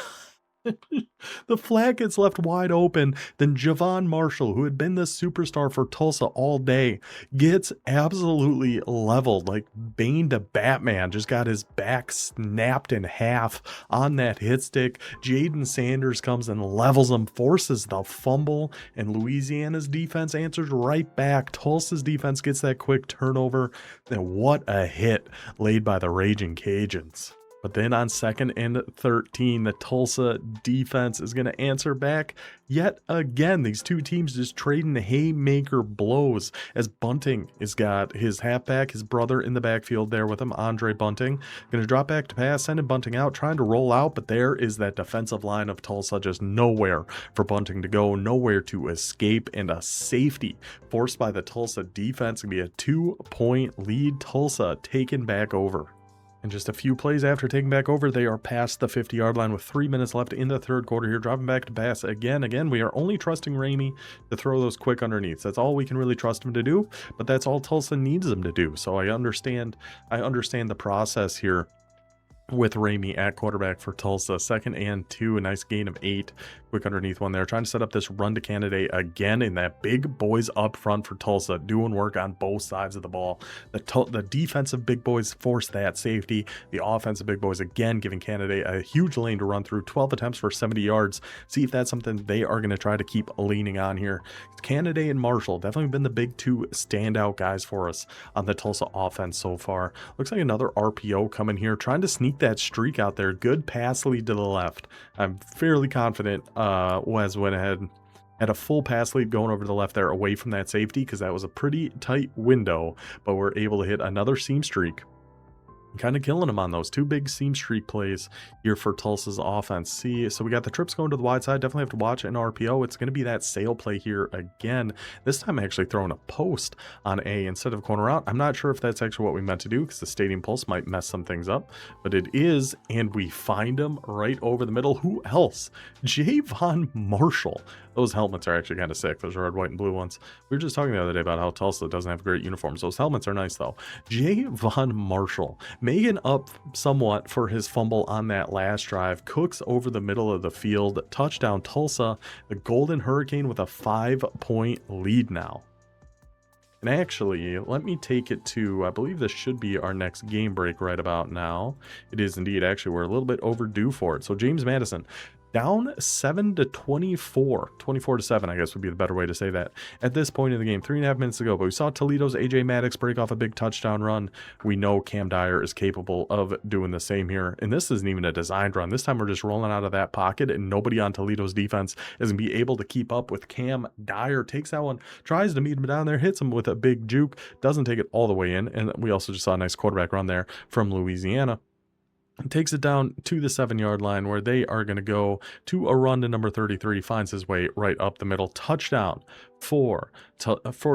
The flag gets left wide open. Then Javon Marshall, who had been the superstar for Tulsa all day, gets absolutely leveled. Like Bane to Batman, just got his back snapped in half on that hit stick. Jaden Sanders comes and levels him, forces the fumble, and Louisiana's defense answers right back. Tulsa's defense gets that quick turnover. And what a hit laid by the Raging Cajuns. But then on 2nd and 13, the Tulsa defense is going to answer back yet again. These two teams just trading the haymaker blows, as Bunting has got his halfback, his brother in the backfield there with him, Andre Bunting. Going to drop back to pass, sending Bunting out, trying to roll out, but there is that defensive line of Tulsa, just nowhere for Bunting to go, nowhere to escape, and a safety forced by the Tulsa defense. Going to be a 2-point lead. Tulsa taken back over. And just a few plays after taking back over, they are past the 50-yard line with 3 minutes left in the third quarter here. Dropping back to pass again. We are only trusting Ramey to throw those quick underneaths. That's all we can really trust him to do, but that's all Tulsa needs him to do. So I understand the process here. with Ramey at quarterback for Tulsa. 2nd and 2, a nice gain of 8. Quick underneath one there. Trying to set up this run to candidate again, and that big boys up front for Tulsa doing work on both sides of the ball. The defensive big boys force that safety. The offensive big boys again giving candidate a huge lane to run through. 12 attempts for 70 yards. See if that's something they are going to try to keep leaning on here. Candidate and Marshall definitely been the big two standout guys for us on the Tulsa offense so far. Looks like another RPO coming here, trying to sneak that streak out there. Good pass lead to the left. I'm fairly confident Wes went ahead, had a full pass lead going over to the left there away from that safety, because that was a pretty tight window, but we're able to hit another seam streak. Kind of killing them on those 2 big seam streak plays here for Tulsa's offense. See, so we got the trips going to the wide side. Definitely have to watch an RPO. It's going to be that sail play here again. This time actually throwing a post on A instead of corner out. I'm not sure if that's actually what we meant to do, because the stadium pulse might mess some things up, but it is, and we find him right over the middle. Who else? Javon Marshall. Those helmets are actually kind of sick. Those red, white, and blue ones. We were just talking the other day about how Tulsa doesn't have great uniforms. Those helmets are nice, though. Javon Marshall making up somewhat for his fumble on that last drive. Cooks over the middle of the field. Touchdown, Tulsa. The Golden Hurricane with a 5-point lead now. And actually, let me take it to, I believe this should be our next game break right about now. It is indeed. Actually, we're a little bit overdue for it. So James Madison down 7-24, 24-7, I guess would be the better way to say that at this point in the game. 3.5 minutes to go, but we saw Toledo's AJ Maddox break off a big touchdown run. We know Cam Dyer is capable of doing the same here, and this isn't even a designed run. This time we're just rolling out of that pocket, and nobody on Toledo's defense is going to be able to keep up with Cam Dyer. Takes that one, tries to meet him down there, hits him with a big juke, doesn't take it all the way in, and we also just saw a nice quarterback run there from Louisiana. Takes it down to the 7-yard line, where they are going to go to a run to number 33. Finds his way right up the middle. Touchdown for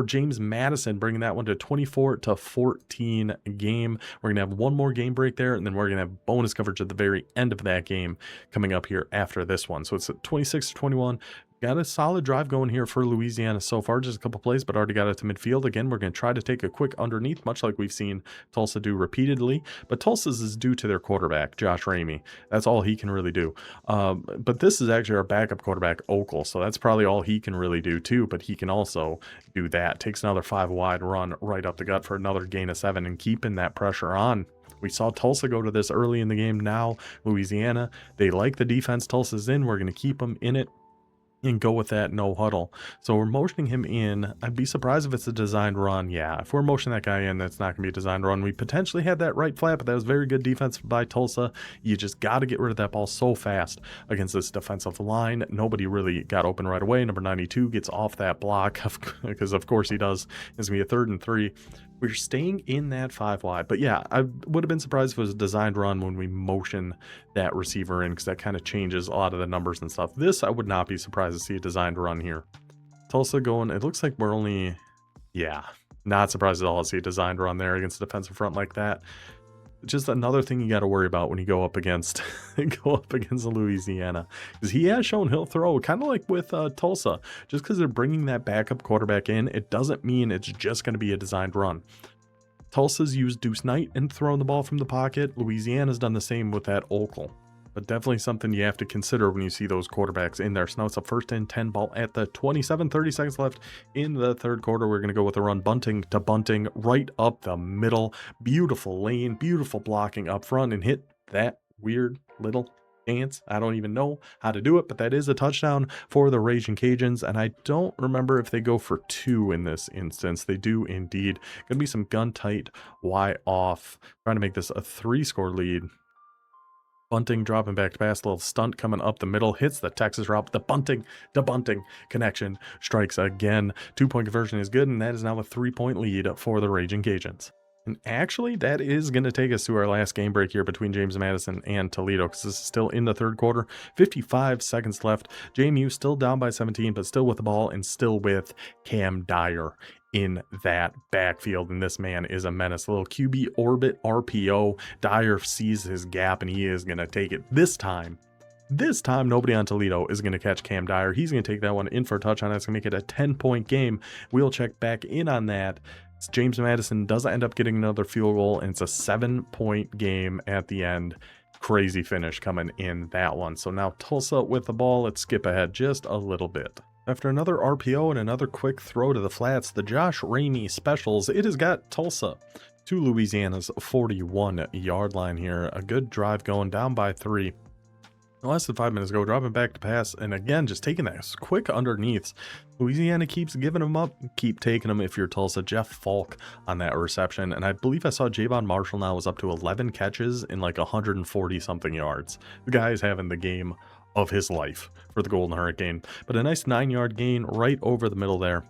James Madison, bringing that one to 24-14 game. We're going to have one more game break there, and then we're going to have bonus coverage at the very end of that game coming up here after this one. So it's at 26-21. Got a solid drive going here for Louisiana so far. Just a couple plays, but already got it to midfield. Again, we're going to try to take a quick underneath, much like we've seen Tulsa do repeatedly. But Tulsa's is due to their quarterback, Josh Ramey. That's all he can really do. But this is actually our backup quarterback, Okel. So that's probably all he can really do too. But he can also do that. Takes another 5-wide run right up the gut for another gain of 7 and keeping that pressure on. We saw Tulsa go to this early in the game. Now Louisiana, they like the defense Tulsa's in. We're going to keep them in it and go with that no huddle. So we're motioning him in. I'd be surprised if it's a designed run. Yeah, if we're motioning that guy in, that's not going to be a designed run. We potentially had that right flat, but that was very good defense by Tulsa. You just got to get rid of that ball so fast against this defensive line. Nobody really got open right away. Number 92 gets off that block, because of course he does. It's going to be a 3rd and 3. We're staying in that 5-wide. But yeah, I would have been surprised if it was a designed run when we motion that receiver in, because that kind of changes a lot of the numbers and stuff. This, I would not be surprised to see a designed run here. Tulsa going, it looks like we're only, yeah, not surprised at all to see a designed run there against a defensive front like that. Just another thing you got to worry about when you go up against Louisiana, because he has shown he'll throw, kind of like with Tulsa. Just because they're bringing that backup quarterback in, it doesn't mean it's just going to be a designed run. Tulsa's used Deuce Knight and thrown the ball from the pocket. Louisiana's done the same with that Okel. But definitely something you have to consider when you see those quarterbacks in there. So now it's a 1st and 10 ball at the 27, 30 seconds left in the 3rd quarter. We're going to go with a run, bunting to bunting, right up the middle. Beautiful lane, beautiful blocking up front, and hit that weird little dance. I don't even know how to do it, but that is a touchdown for the Raging Cajuns. And I don't remember if they go for 2 in this instance. They do indeed. Going to be some gun tight Y off, trying to make this a 3-score lead. Bunting dropping back to pass, a little stunt coming up the middle, hits the Texas route. The bunting to bunting connection strikes again. 2-point conversion is good, and that is now a 3-point lead for the Raging Cajuns. And actually, that is going to take us to our last game break here between James Madison and Toledo, because this is still in the 3rd quarter. 55 seconds left. JMU still down by 17, but still with the ball and still with Cam Dyer in that backfield, and this man is a menace. A little QB orbit RPO. Dyer sees his gap, and he is going to take it this time. This time, nobody on Toledo is going to catch Cam Dyer. He's going to take that one in for a touchdown. That's going to make it a 10-point game. We'll check back in on that. James Madison doesn't end up getting another field goal, and it's a 7-point game at the end. crazy finish coming in that one. So now Tulsa with the ball. Let's skip ahead just a little bit. After another RPO and another quick throw to the flats, the Josh Ramey specials, it has got Tulsa to Louisiana's 41-yard line here. A good drive going down by 3. Less than 5 minutes ago, dropping back to pass, and again, just taking that quick underneaths. Louisiana keeps giving them up, keep taking them if you're Tulsa. Jeff Falk on that reception, and I believe I saw Javon Marshall now was up to 11 catches in like 140-something yards. The guy is having the game of his life for the Golden Hurricane, but a nice 9-yard gain right over the middle there.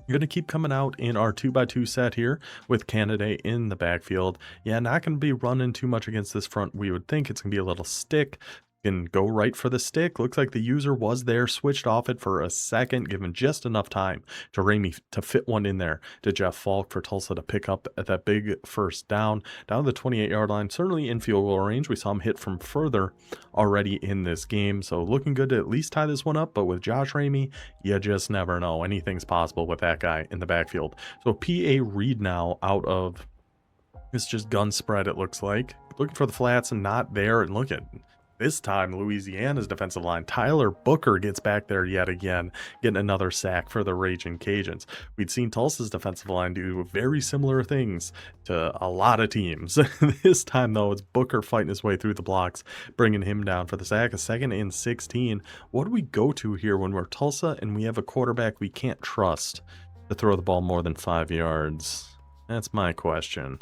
You're going to keep coming out in our 2x2 set here with Canada in the backfield. Yeah, not going to be running too much against this front. We would think it's going to be a little stick. Can go right for the stick. Looks like the user was there, switched off it for a second, given just enough time to Ramey to fit one in there to Jeff Falk for Tulsa to pick up at that big first down to the 28-yard line. Certainly in field goal range. We saw him hit from further already in this game, so looking good to at least tie this one up. But with Josh Ramey, you just never know. Anything's possible with that guy in the backfield. So PA read now out of it's just gun spread. It looks like looking for the flats and not there. And look at this time, Louisiana's defensive line, Tyler Booker gets back there yet again, getting another sack for the Raging Cajuns. We'd seen Tulsa's defensive line do very similar things to a lot of teams. This time, though, it's Booker fighting his way through the blocks, bringing him down for the sack. A 2nd and 16. What do we go to here when we're Tulsa and we have a quarterback we can't trust to throw the ball more than 5 yards? That's my question.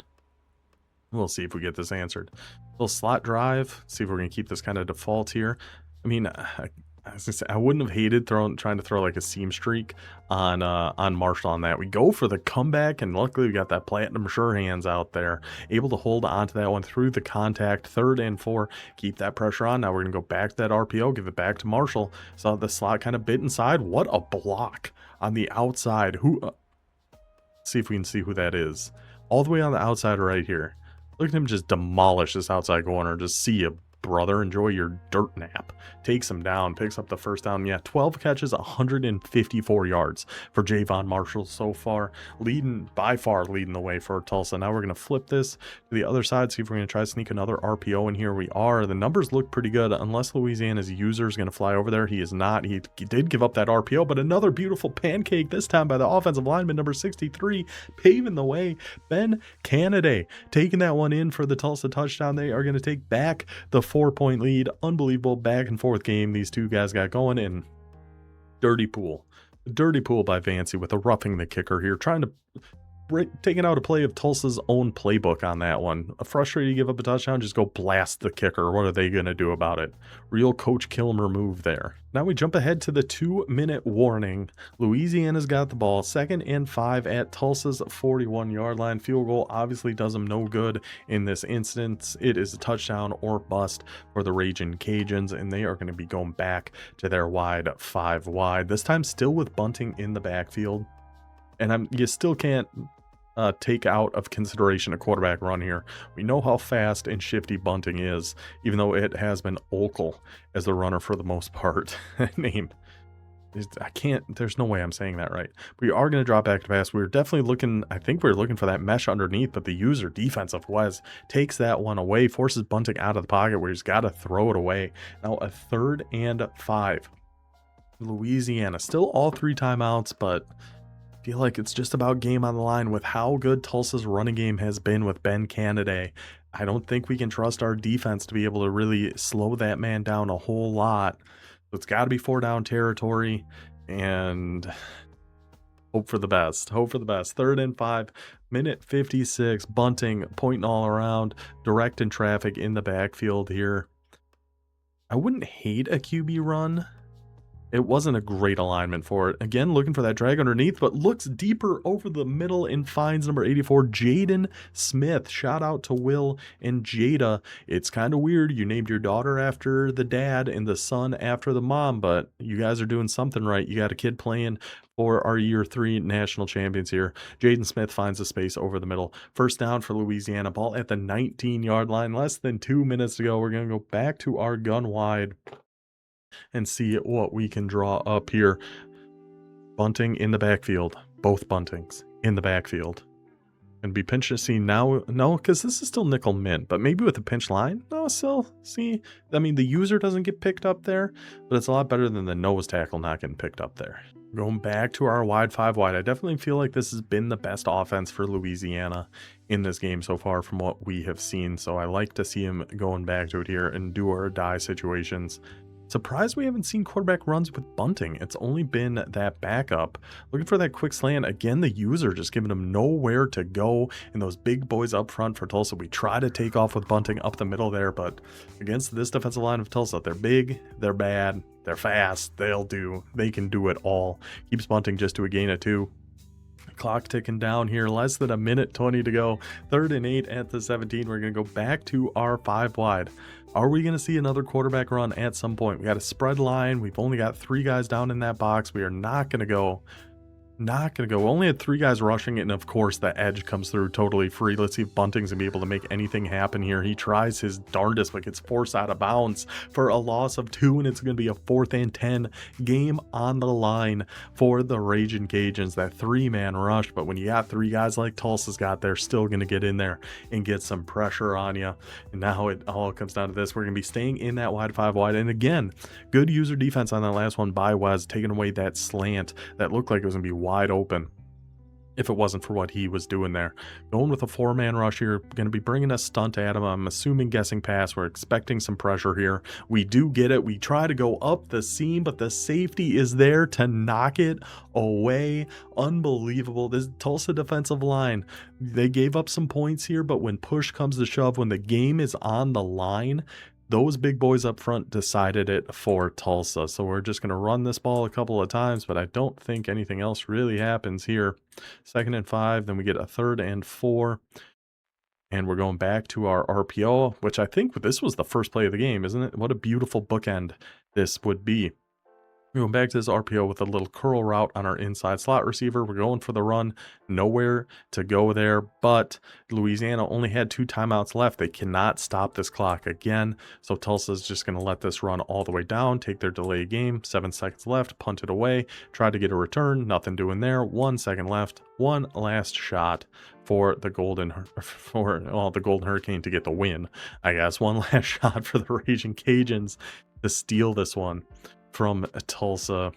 We'll see if we get this answered. Little slot drive. See if we're going to keep this kind of default here. I mean, I wouldn't have hated trying to throw like a seam streak on Marshall on that. We go for the comeback, and luckily we got that Platinum Sure Hands out there, able to hold on to that one through the contact. 3rd and 4. Keep that pressure on. Now we're going to go back to that RPO, give it back to Marshall. Saw the slot kind of bit inside. What a block on the outside. See if we can see who that is. All the way on the outside right here. Look at him just demolish this outside corner. Just see you, brother. Enjoy your dirt nap. Takes him down, picks up the first down. Yeah, 12 catches, 154 yards for Javon Marshall so far. By far leading the way for Tulsa. Now we're going to flip this to the other side, see if we're going to try to sneak another RPO in here. We are. The numbers look pretty good, unless Louisiana's user is going to fly over there. He is not. He did give up that RPO, but another beautiful pancake, this time by the offensive lineman, number 63, paving the way. Ben Canada taking that one in for the Tulsa touchdown. They are going to take back the 4-point lead. Unbelievable back and forth game these two guys got going. In dirty pool by Vancy with a roughing the kicker here, trying to taking out a play of Tulsa's own playbook on that one. Frustrated to give up a touchdown, just go blast the kicker. What are they going to do about it? Real Coach Kilmer move there. Now we jump ahead to the 2-minute warning. Louisiana's got the ball, 2nd and 5 at Tulsa's 41-yard line. Field goal obviously does them no good in this instance. It is a touchdown or bust for the Raging Cajuns, and they are going to be going back to their wide 5 wide. This time still with Bunting in the backfield. And you still can't take out of consideration a quarterback run here. We know how fast and shifty Bunting is, even though it has been Okel as the runner for the most part. There's no way I'm saying that right. We are going to drop back to pass. We're definitely looking, I think we're looking for that mesh underneath, but the user defensive Wes takes that one away, forces Bunting out of the pocket where he's got to throw it away. Now a 3rd and 5. Louisiana, still all 3 timeouts, but feel like it's just about game on the line with how good Tulsa's running game has been with Ben Canada. I don't think we can trust our defense to be able to really slow that man down a whole lot. So it's got to be 4-down territory and hope for the best. 3rd and 5, minute 56. Bunting pointing all around, directing traffic in the backfield here. I wouldn't hate a QB run. It wasn't a great alignment for it. Again, looking for that drag underneath, but looks deeper over the middle and finds number 84, Jaden Smith. Shout out to Will and Jada. It's kind of weird. You named your daughter after the dad and the son after the mom, but you guys are doing something right. You got a kid playing for our year 3 national champions here. Jaden Smith finds a space over the middle. First down for Louisiana. Ball at the 19-yard line. Less than 2 minutes to go. We're going to go back to our gun wide and see what we can draw up here. Bunting in the backfield. Both Buntings in the backfield. And be pinch to see now. No, because this is still nickel mint, but maybe with a pinch line. No, still see. I mean, the user doesn't get picked up there, but it's a lot better than the nose tackle not getting picked up there. Going back to our wide 5 wide, I definitely feel like this has been the best offense for Louisiana in this game so far from what we have seen. So I like to see him going back to it here and do or die situations. Surprised we haven't seen quarterback runs with bunting. It's only been that backup. Looking for that quick slant. Again, the user just giving them nowhere to go. And those big boys up front for Tulsa. We try to take off with bunting up the middle there, but against this defensive line of Tulsa, they're big, they're bad, they're fast, they can do it all. Keeps bunting just to a gain of 2. Clock ticking down here, less than a minute 20 to go. 3rd and 8 at the 17. We're going to go back to our 5 wide. Are we going to see another quarterback run at some point? We got a spread line. We've only got 3 guys down in that box. We are not going to go. Only had 3 guys rushing, and of course the edge comes through totally free. Let's see if Bunting's gonna be able to make anything happen here. He tries his darndest, but gets forced out of bounds for a loss of 2, and it's gonna be a 4th and 10. Game on the line for the Ragin' Cajuns. That 3-man rush, but when you got 3 guys like Tulsa's got, they're still gonna get in there and get some pressure on you. And now it all comes down to this. We're gonna be staying in that wide 5 wide, and again, good user defense on that last one by Wes, taking away that slant that looked like it was gonna be wide open if it wasn't for what he was doing there. Going with a 4-man rush here, going to be bringing a stunt at him. I'm assuming guessing pass. We're expecting some pressure here. We do get it. We try to go up the seam, but the safety is there to knock it away. Unbelievable. This Tulsa defensive line, they gave up some points here, but when push comes to shove, when the game is on the line, those big boys up front decided it for Tulsa. So we're just going to run this ball a couple of times, but I don't think anything else really happens here. 2nd and 5, then we get a 3rd and 4. And we're going back to our RPO, which I think this was the first play of the game, isn't it? What a beautiful bookend this would be. We're going back to this RPO with a little curl route on our inside slot receiver. We're going for the run. Nowhere to go there, but Louisiana only had 2 timeouts left. They cannot stop this clock again. So Tulsa's just going to let this run all the way down, take their delay game. 7 seconds left, punt it away, try to get a return. Nothing doing there. 1 second left. One last shot for the Golden Hurricane to get the win, I guess. One last shot for the Ragin' Cajuns to steal this one from Tulsa.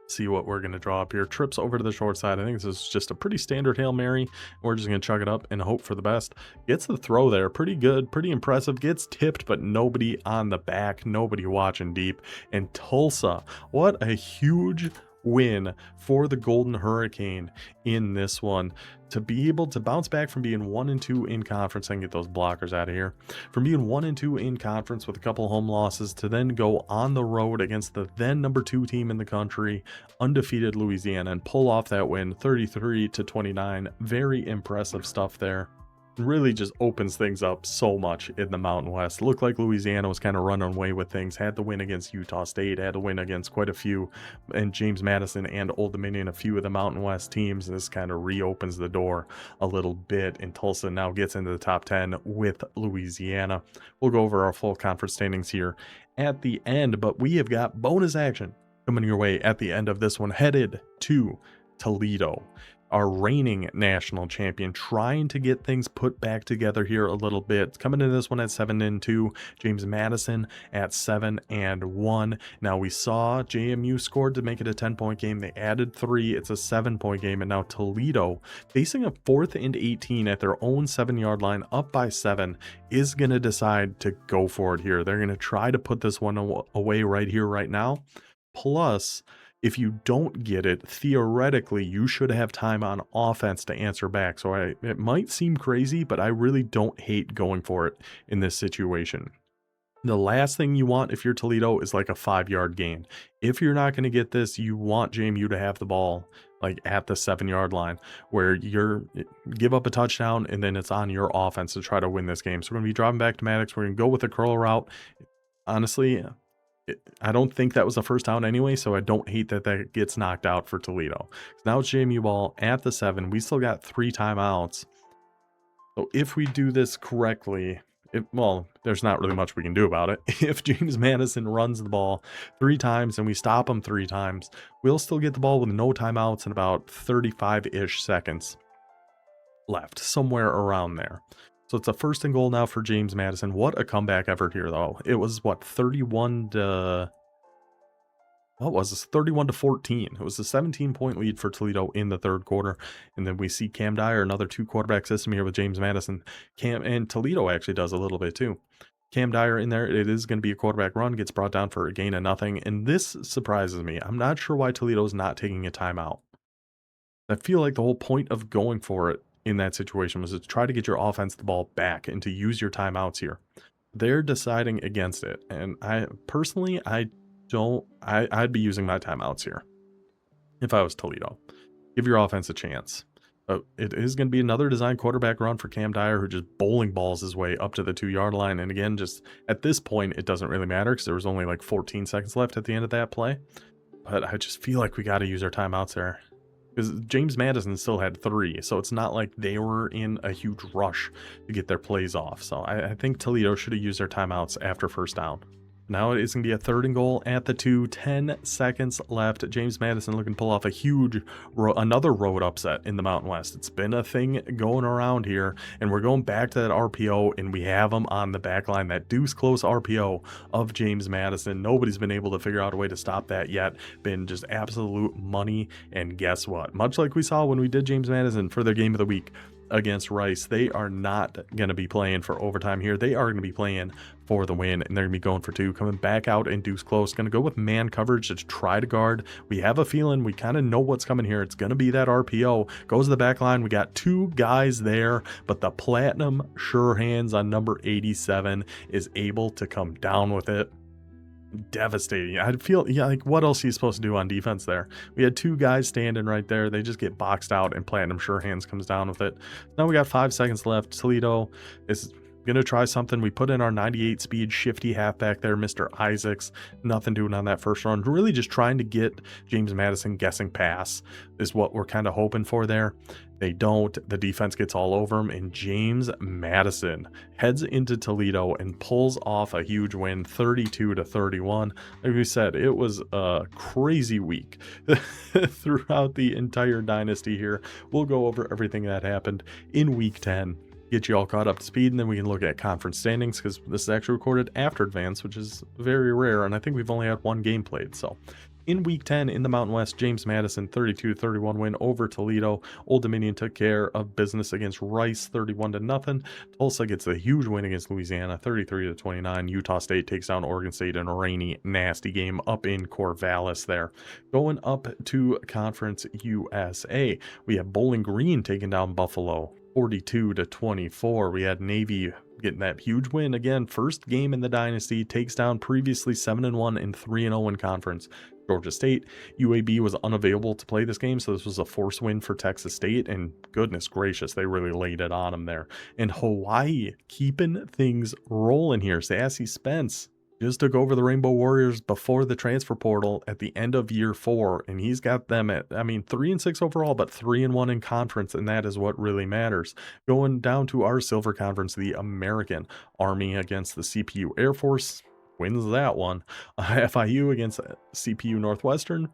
See what we're going to draw up here. Trips over to the short side. I think this is just a pretty standard Hail Mary. We're just going to chuck it up and hope for the best. Gets the throw there. Pretty good. Pretty impressive. Gets tipped, but nobody on the back. Nobody watching deep. And Tulsa, what a huge win for the Golden Hurricane in this one. To be able to bounce back from being 1-2 in conference and get those blockers out of here, from being 1-2 in conference with a couple home losses to then go on the road against the then number 2 team in the country, undefeated Louisiana, and pull off that win 33-29. Very impressive stuff there. Really just opens things up so much in the Mountain West. Looked like Louisiana was kind of running away with things. Had the win against Utah State, had to win against quite a few, and James Madison and Old Dominion, a few of the Mountain West teams. This kind of reopens the door a little bit, and Tulsa now gets into the top 10 with Louisiana. We'll go over our full conference standings here at the end, but we have got bonus action coming your way at the end of this one, headed to Toledo, our reigning national champion, trying to get things put back together here a little bit. Coming into this one at 7-2, James Madison at 7-1. Now we saw JMU scored to make it a 10-point game. They added 3. It's a 7-point game, and now Toledo, facing a 4th and 18 at their own 7-yard line, up by 7, is going to decide to go for it here. They're going to try to put this one away right here, right now. Plus, if you don't get it, theoretically, you should have time on offense to answer back. So it might seem crazy, but I really don't hate going for it in this situation. The last thing you want if you're Toledo is like a 5-yard gain. If you're not going to get this, you want JMU to have the ball like at the 7-yard line, where you're give up a touchdown and then it's on your offense to try to win this game. So we're going to be dropping back to Maddox. We're going to go with a curl route. Honestly, I don't think that was the first down anyway, so I don't hate that that gets knocked out for Toledo. Now it's JMU ball at the 7. We still got 3 timeouts. So if we do this correctly, well, there's not really much we can do about it. If James Madison runs the ball 3 times and we stop him 3 times, we'll still get the ball with no timeouts in about 35-ish seconds. left, somewhere around there. So it's a 1st and goal now for James Madison. What a comeback effort here, though. It was, what, 31 to... What was this? 31 to 14. It was a 17-point lead for Toledo in the 3rd quarter. And then we see Cam Dyer, another 2-quarterback system here with James Madison. And Toledo actually does a little bit too. Cam Dyer in there, it is going to be a quarterback run, gets brought down for a gain of nothing. And this surprises me. I'm not sure why Toledo's not taking a timeout. I feel like the whole point of going for it in that situation was to try to get your offense the ball back and to use your timeouts here. They're deciding against it. And I'd be using my timeouts here if I was Toledo. Give your offense a chance. It is going to be another design quarterback run for Cam Dyer, who just bowling balls his way up to the 2-yard line. And again, just at this point, it doesn't really matter because there was only like 14 seconds left at the end of that play. But I just feel like we got to use our timeouts there. Because James Madison still had 3, so it's not like they were in a huge rush to get their plays off. So I think Toledo should have used their timeouts after 1st down. Now it is going to be a 3rd and goal at the 2, 10 seconds left. James Madison looking to pull off a huge, another road upset in the Mountain West. It's been a thing going around here, and we're going back to that RPO, and we have them on the back line, that deuce close RPO of James Madison. Nobody's been able to figure out a way to stop that yet. Been just absolute money, and guess what? Much like we saw when we did James Madison for their game of the week against Rice, they are not going to be playing for overtime here. They are going to be playing for the win, and they're going to be going for 2, coming back out and deuce close. Going to go with man coverage to try to guard. We have a feeling, we kind of know what's coming here. It's going to be that RPO. Goes to the back line. We got 2 guys there, but the platinum sure hands on number 87 is able to come down with it. Devastating. I feel, like what else are you supposed to do on defense there? We had 2 guys standing right there. They just get boxed out, and Platinum Sure Hands comes down with it. Now we got 5 seconds left. Toledo is going to try something. We put in our 98 speed shifty halfback there, Mr. Isaacs. Nothing doing on that first run. Really just trying to get James Madison guessing pass is what we're kind of hoping for there. They don't. The defense gets all over him, and James Madison heads into Toledo and pulls off a huge win, 32 to 31. Like we said, it was a crazy week throughout the entire dynasty here. We'll go over everything that happened in week 10. Get you all caught up to speed, and then we can look at conference standings, because this is actually recorded after advance, which is very rare, and I think we've only had 1 game played. So in week 10 in the Mountain West, James Madison 32-31 win over Toledo. Old Dominion took care of business against Rice 31-0. Tulsa gets a huge win against Louisiana 33-29. Utah State takes down Oregon State in a rainy, nasty game up in Corvallis there. Going up to Conference USA, we have Bowling Green taking down Buffalo 42-24. We had Navy getting that huge win again. First game in the dynasty, takes down previously 7-1 and 3-0 in conference Georgia State. UAB was unavailable to play this game, so this was a force win for Texas State, and goodness gracious, they really laid it on them there. And Hawaii keeping things rolling here. Sassy Spence just took over the Rainbow Warriors before the transfer portal at the end of year 4, and he's got them at, 3-6 overall, but 3-1 in conference, and that is what really matters. Going down to our silver conference, the American Army against the CPU Air Force, wins that one. FIU against CPU Northwestern,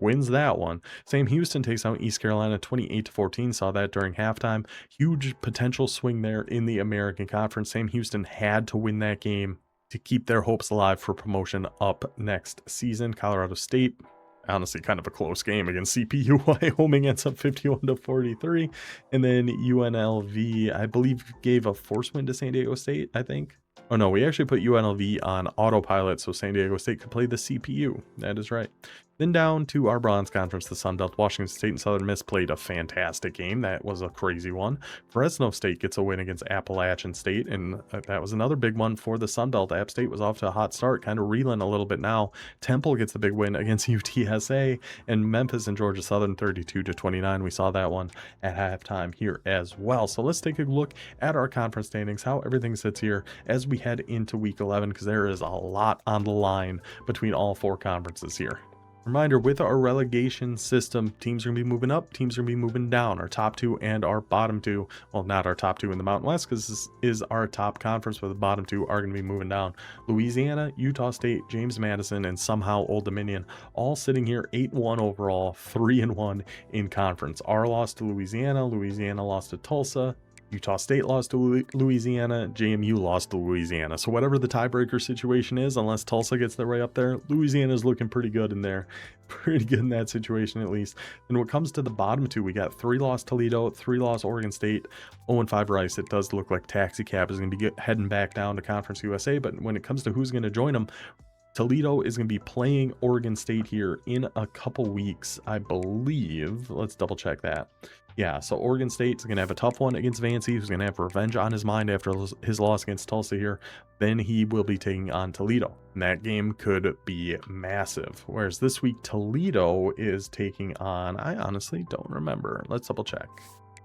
wins that one. Sam Houston takes out East Carolina 28-14. Saw that during halftime. Huge potential swing there in the American Conference. Sam Houston had to win that game to keep their hopes alive for promotion up next season. Colorado State, honestly kind of a close game against CPU. Wyoming ends up 51-43. And then UNLV, I believe, gave a force win to San Diego State, I think. Oh no, we actually put UNLV on autopilot so San Diego State could play the CPU. That is right. Then down to our bronze conference, the Sun Belt. Washington State and Southern Miss played a fantastic game. That was a crazy one. Fresno State gets a win against Appalachian State, and that was another big one for the Sun Belt. App State was off to a hot start, kind of reeling a little bit now. Temple gets the big win against UTSA, and Memphis and Georgia Southern 32-29. We saw that one at halftime here as well. So let's take a look at our conference standings, how everything sits here as we head into week 11, because there is a lot on the line between all 4 conferences here. Reminder, with our relegation system, teams are going to be moving up, teams are going to be moving down. Our top two and our bottom two, well, not our top two in the Mountain West, because this is our top conference, but the bottom two are going to be moving down. Louisiana, Utah State, James Madison, and somehow Old Dominion, all sitting here 8-1 overall, 3-1 in conference. Our loss to Louisiana, Louisiana lost to Tulsa, Utah State lost to Louisiana, JMU lost to Louisiana. So whatever the tiebreaker situation is, unless Tulsa gets their way up there, Louisiana is looking pretty good in there. Pretty good in that situation, at least. And when it comes to the bottom two, we got 3-loss Toledo, 3-loss Oregon State, 0-5 Rice. It does look like Taxi Cab is going to be heading back down to Conference USA. But when it comes to who's going to join them, Toledo is going to be playing Oregon State here in a couple weeks, I believe. Let's double check that. Yeah, so Oregon State is going to have a tough one against Vancy, who's going to have revenge on his mind after his loss against Tulsa here. Then he will be taking on Toledo, and that game could be massive. Whereas this week, Toledo is taking on, I honestly don't remember. Let's double check.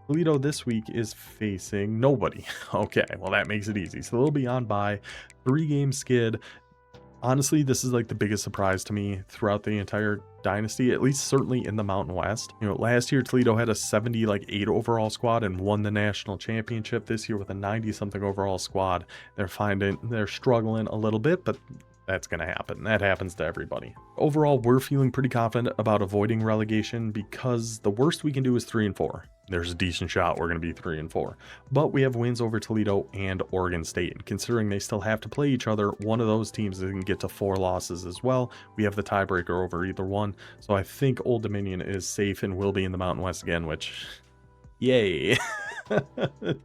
Toledo this week is facing nobody. Okay, well, that makes it easy. So they'll be on by 3-game skid. Honestly, this is like the biggest surprise to me throughout the entire dynasty, at least certainly in the Mountain West. You know, last year Toledo had a 78 overall squad and won the national championship. This year with a 90-something overall squad, they're struggling a little bit, but that's going to happen. That happens to everybody. Overall, we're feeling pretty confident about avoiding relegation because the worst we can do is 3-4. There's a decent shot we're going to be 3-4. But we have wins over Toledo and Oregon State. And considering they still have to play each other, one of those teams is going to get to 4 losses as well. We have the tiebreaker over either one. So I think Old Dominion is safe and will be in the Mountain West again, which, yay.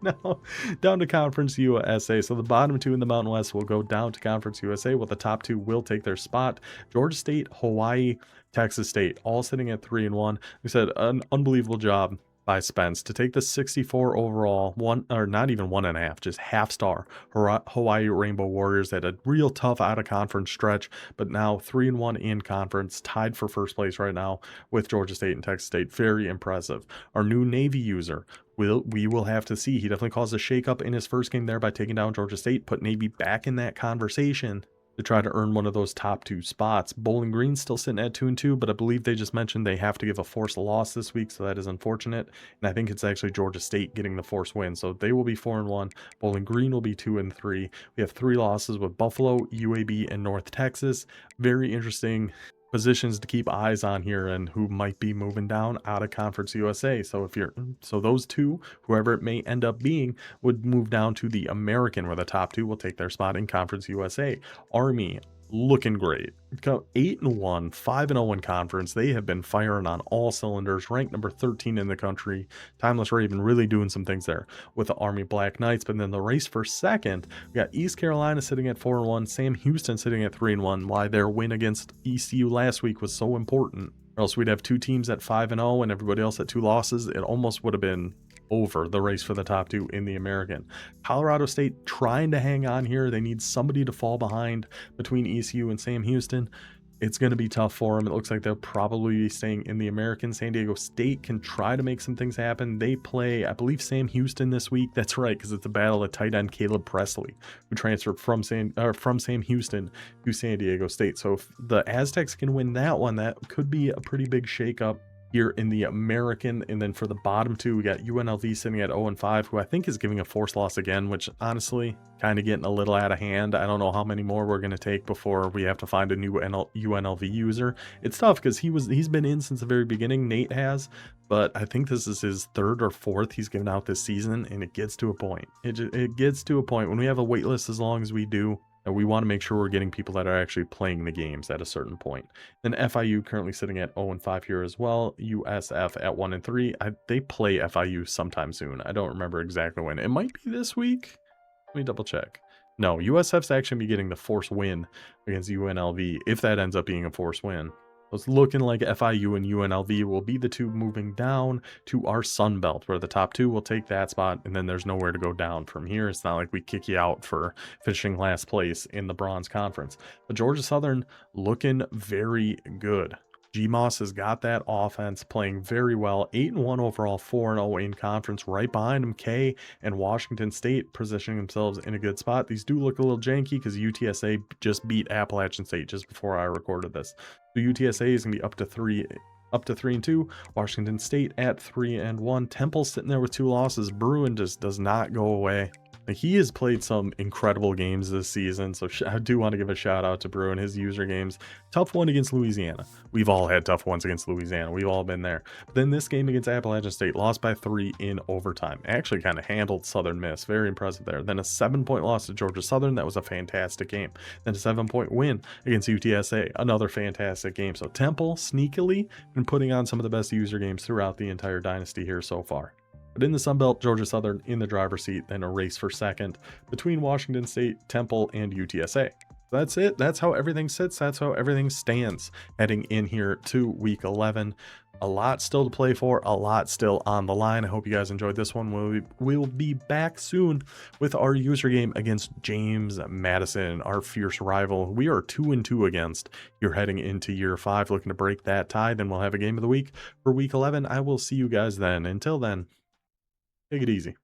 Now down to Conference USA. So the bottom two in the Mountain West will go down to Conference USA, while the top two will take their spot. Georgia State, Hawaii, Texas State, all sitting at 3-1. We said an unbelievable job by Spence to take the 64 overall, not even 1.5, just half star Hawaii Rainbow Warriors at a real tough out of conference stretch, but now 3-1 in conference, tied for first place right now with Georgia State and Texas State. Very impressive. Our new Navy user, we will have to see. He definitely caused a shakeup in his first game there by taking down Georgia State, put Navy back in that conversation to try to earn one of those top 2 spots. Bowling Green's still sitting at 2-2, but I believe they just mentioned they have to give a forced loss this week, so that is unfortunate. And I think it's actually Georgia State getting the forced win, so they will be 4-1. Bowling Green will be 2-3. We have 3 losses with Buffalo, UAB, and North Texas. Very interesting positions to keep eyes on here and who might be moving down out of Conference USA. So those two, whoever it may end up being, would move down to the American, where the top 2 will take their spot in Conference USA. Army looking great. 8-1, 5-0 in conference. They have been firing on all cylinders, ranked number 13 in the country. Timeless Raven really doing some things there with the Army Black Knights. But then the race for second, we got East Carolina sitting at 4-1, Sam Houston sitting at 3-1. Why their win against ECU last week was so important. Or else we'd have 2 teams at 5-0 and everybody else at 2 losses. It almost would have been over the race for the top 2 in the American. Colorado State trying to hang on here. They need somebody to fall behind between ECU and Sam Houston. It's going to be tough for them. It looks like they'll probably be staying in the American. San Diego State can try to make some things happen. They play, I believe, Sam Houston this week. That's right, because it's a battle of tight end Caleb Presley, who transferred from Sam Houston to San Diego State. So if the Aztecs can win that one, that could be a pretty big shakeup here in the American. And then for the bottom 2, we got UNLV sitting at 0-5, who I think is giving a forced loss again, which honestly kind of getting a little out of hand. I don't know how many more we're going to take before we have to find a new UNLV user. It's tough because he's been in since the very beginning. Nate has, but I think this is his 3rd or 4th he's given out this season, and it gets to a point. It gets to a point when we have a wait list as long as we do, and we want to make sure we're getting people that are actually playing the games at a certain point. Then FIU currently sitting at 0-5 here as well. USF at 1-3. They play FIU sometime soon. I don't remember exactly when. It might be this week. Let me double check. No, USF's actually be getting the forced win against UNLV, if that ends up being a forced win. It's looking like FIU and UNLV will be the 2 moving down to our Sun Belt, where the top 2 will take that spot, and then there's nowhere to go down from here. It's not like we kick you out for finishing last place in the Bronze Conference. But Georgia Southern looking very good. GMOS has got that offense playing very well. 8-1 overall, 4-0 in conference. Right behind them, K and Washington State positioning themselves in a good spot. These do look a little janky because UTSA just beat Appalachian State just before I recorded this. So UTSA is going to be up to 3-2. Washington State at 3-1. Temple sitting there with 2 losses. Bruin just does not go away. He has played some incredible games this season, so I do want to give a shout out to Bruin, his user games. Tough one against Louisiana. We've all had tough ones against Louisiana. We've all been there. But then this game against Appalachian State, lost by 3 in overtime. Actually kind of handled Southern Miss. Very impressive there. Then a 7-point loss to Georgia Southern. That was a fantastic game. Then a 7-point win against UTSA. Another fantastic game. So Temple, sneakily, been putting on some of the best user games throughout the entire dynasty here so far. But in the Sun Belt, Georgia Southern in the driver's seat, then a race for second between Washington State, Temple, and UTSA. That's it. That's how everything sits. That's how everything stands heading in here to week 11. A lot still to play for, a lot still on the line. I hope you guys enjoyed this one. We'll be back soon with our user game against James Madison, our fierce rival. We are 2-2 against. You're heading into year 5, looking to break that tie. Then we'll have a game of the week for week 11. I will see you guys then. Until then, take it easy.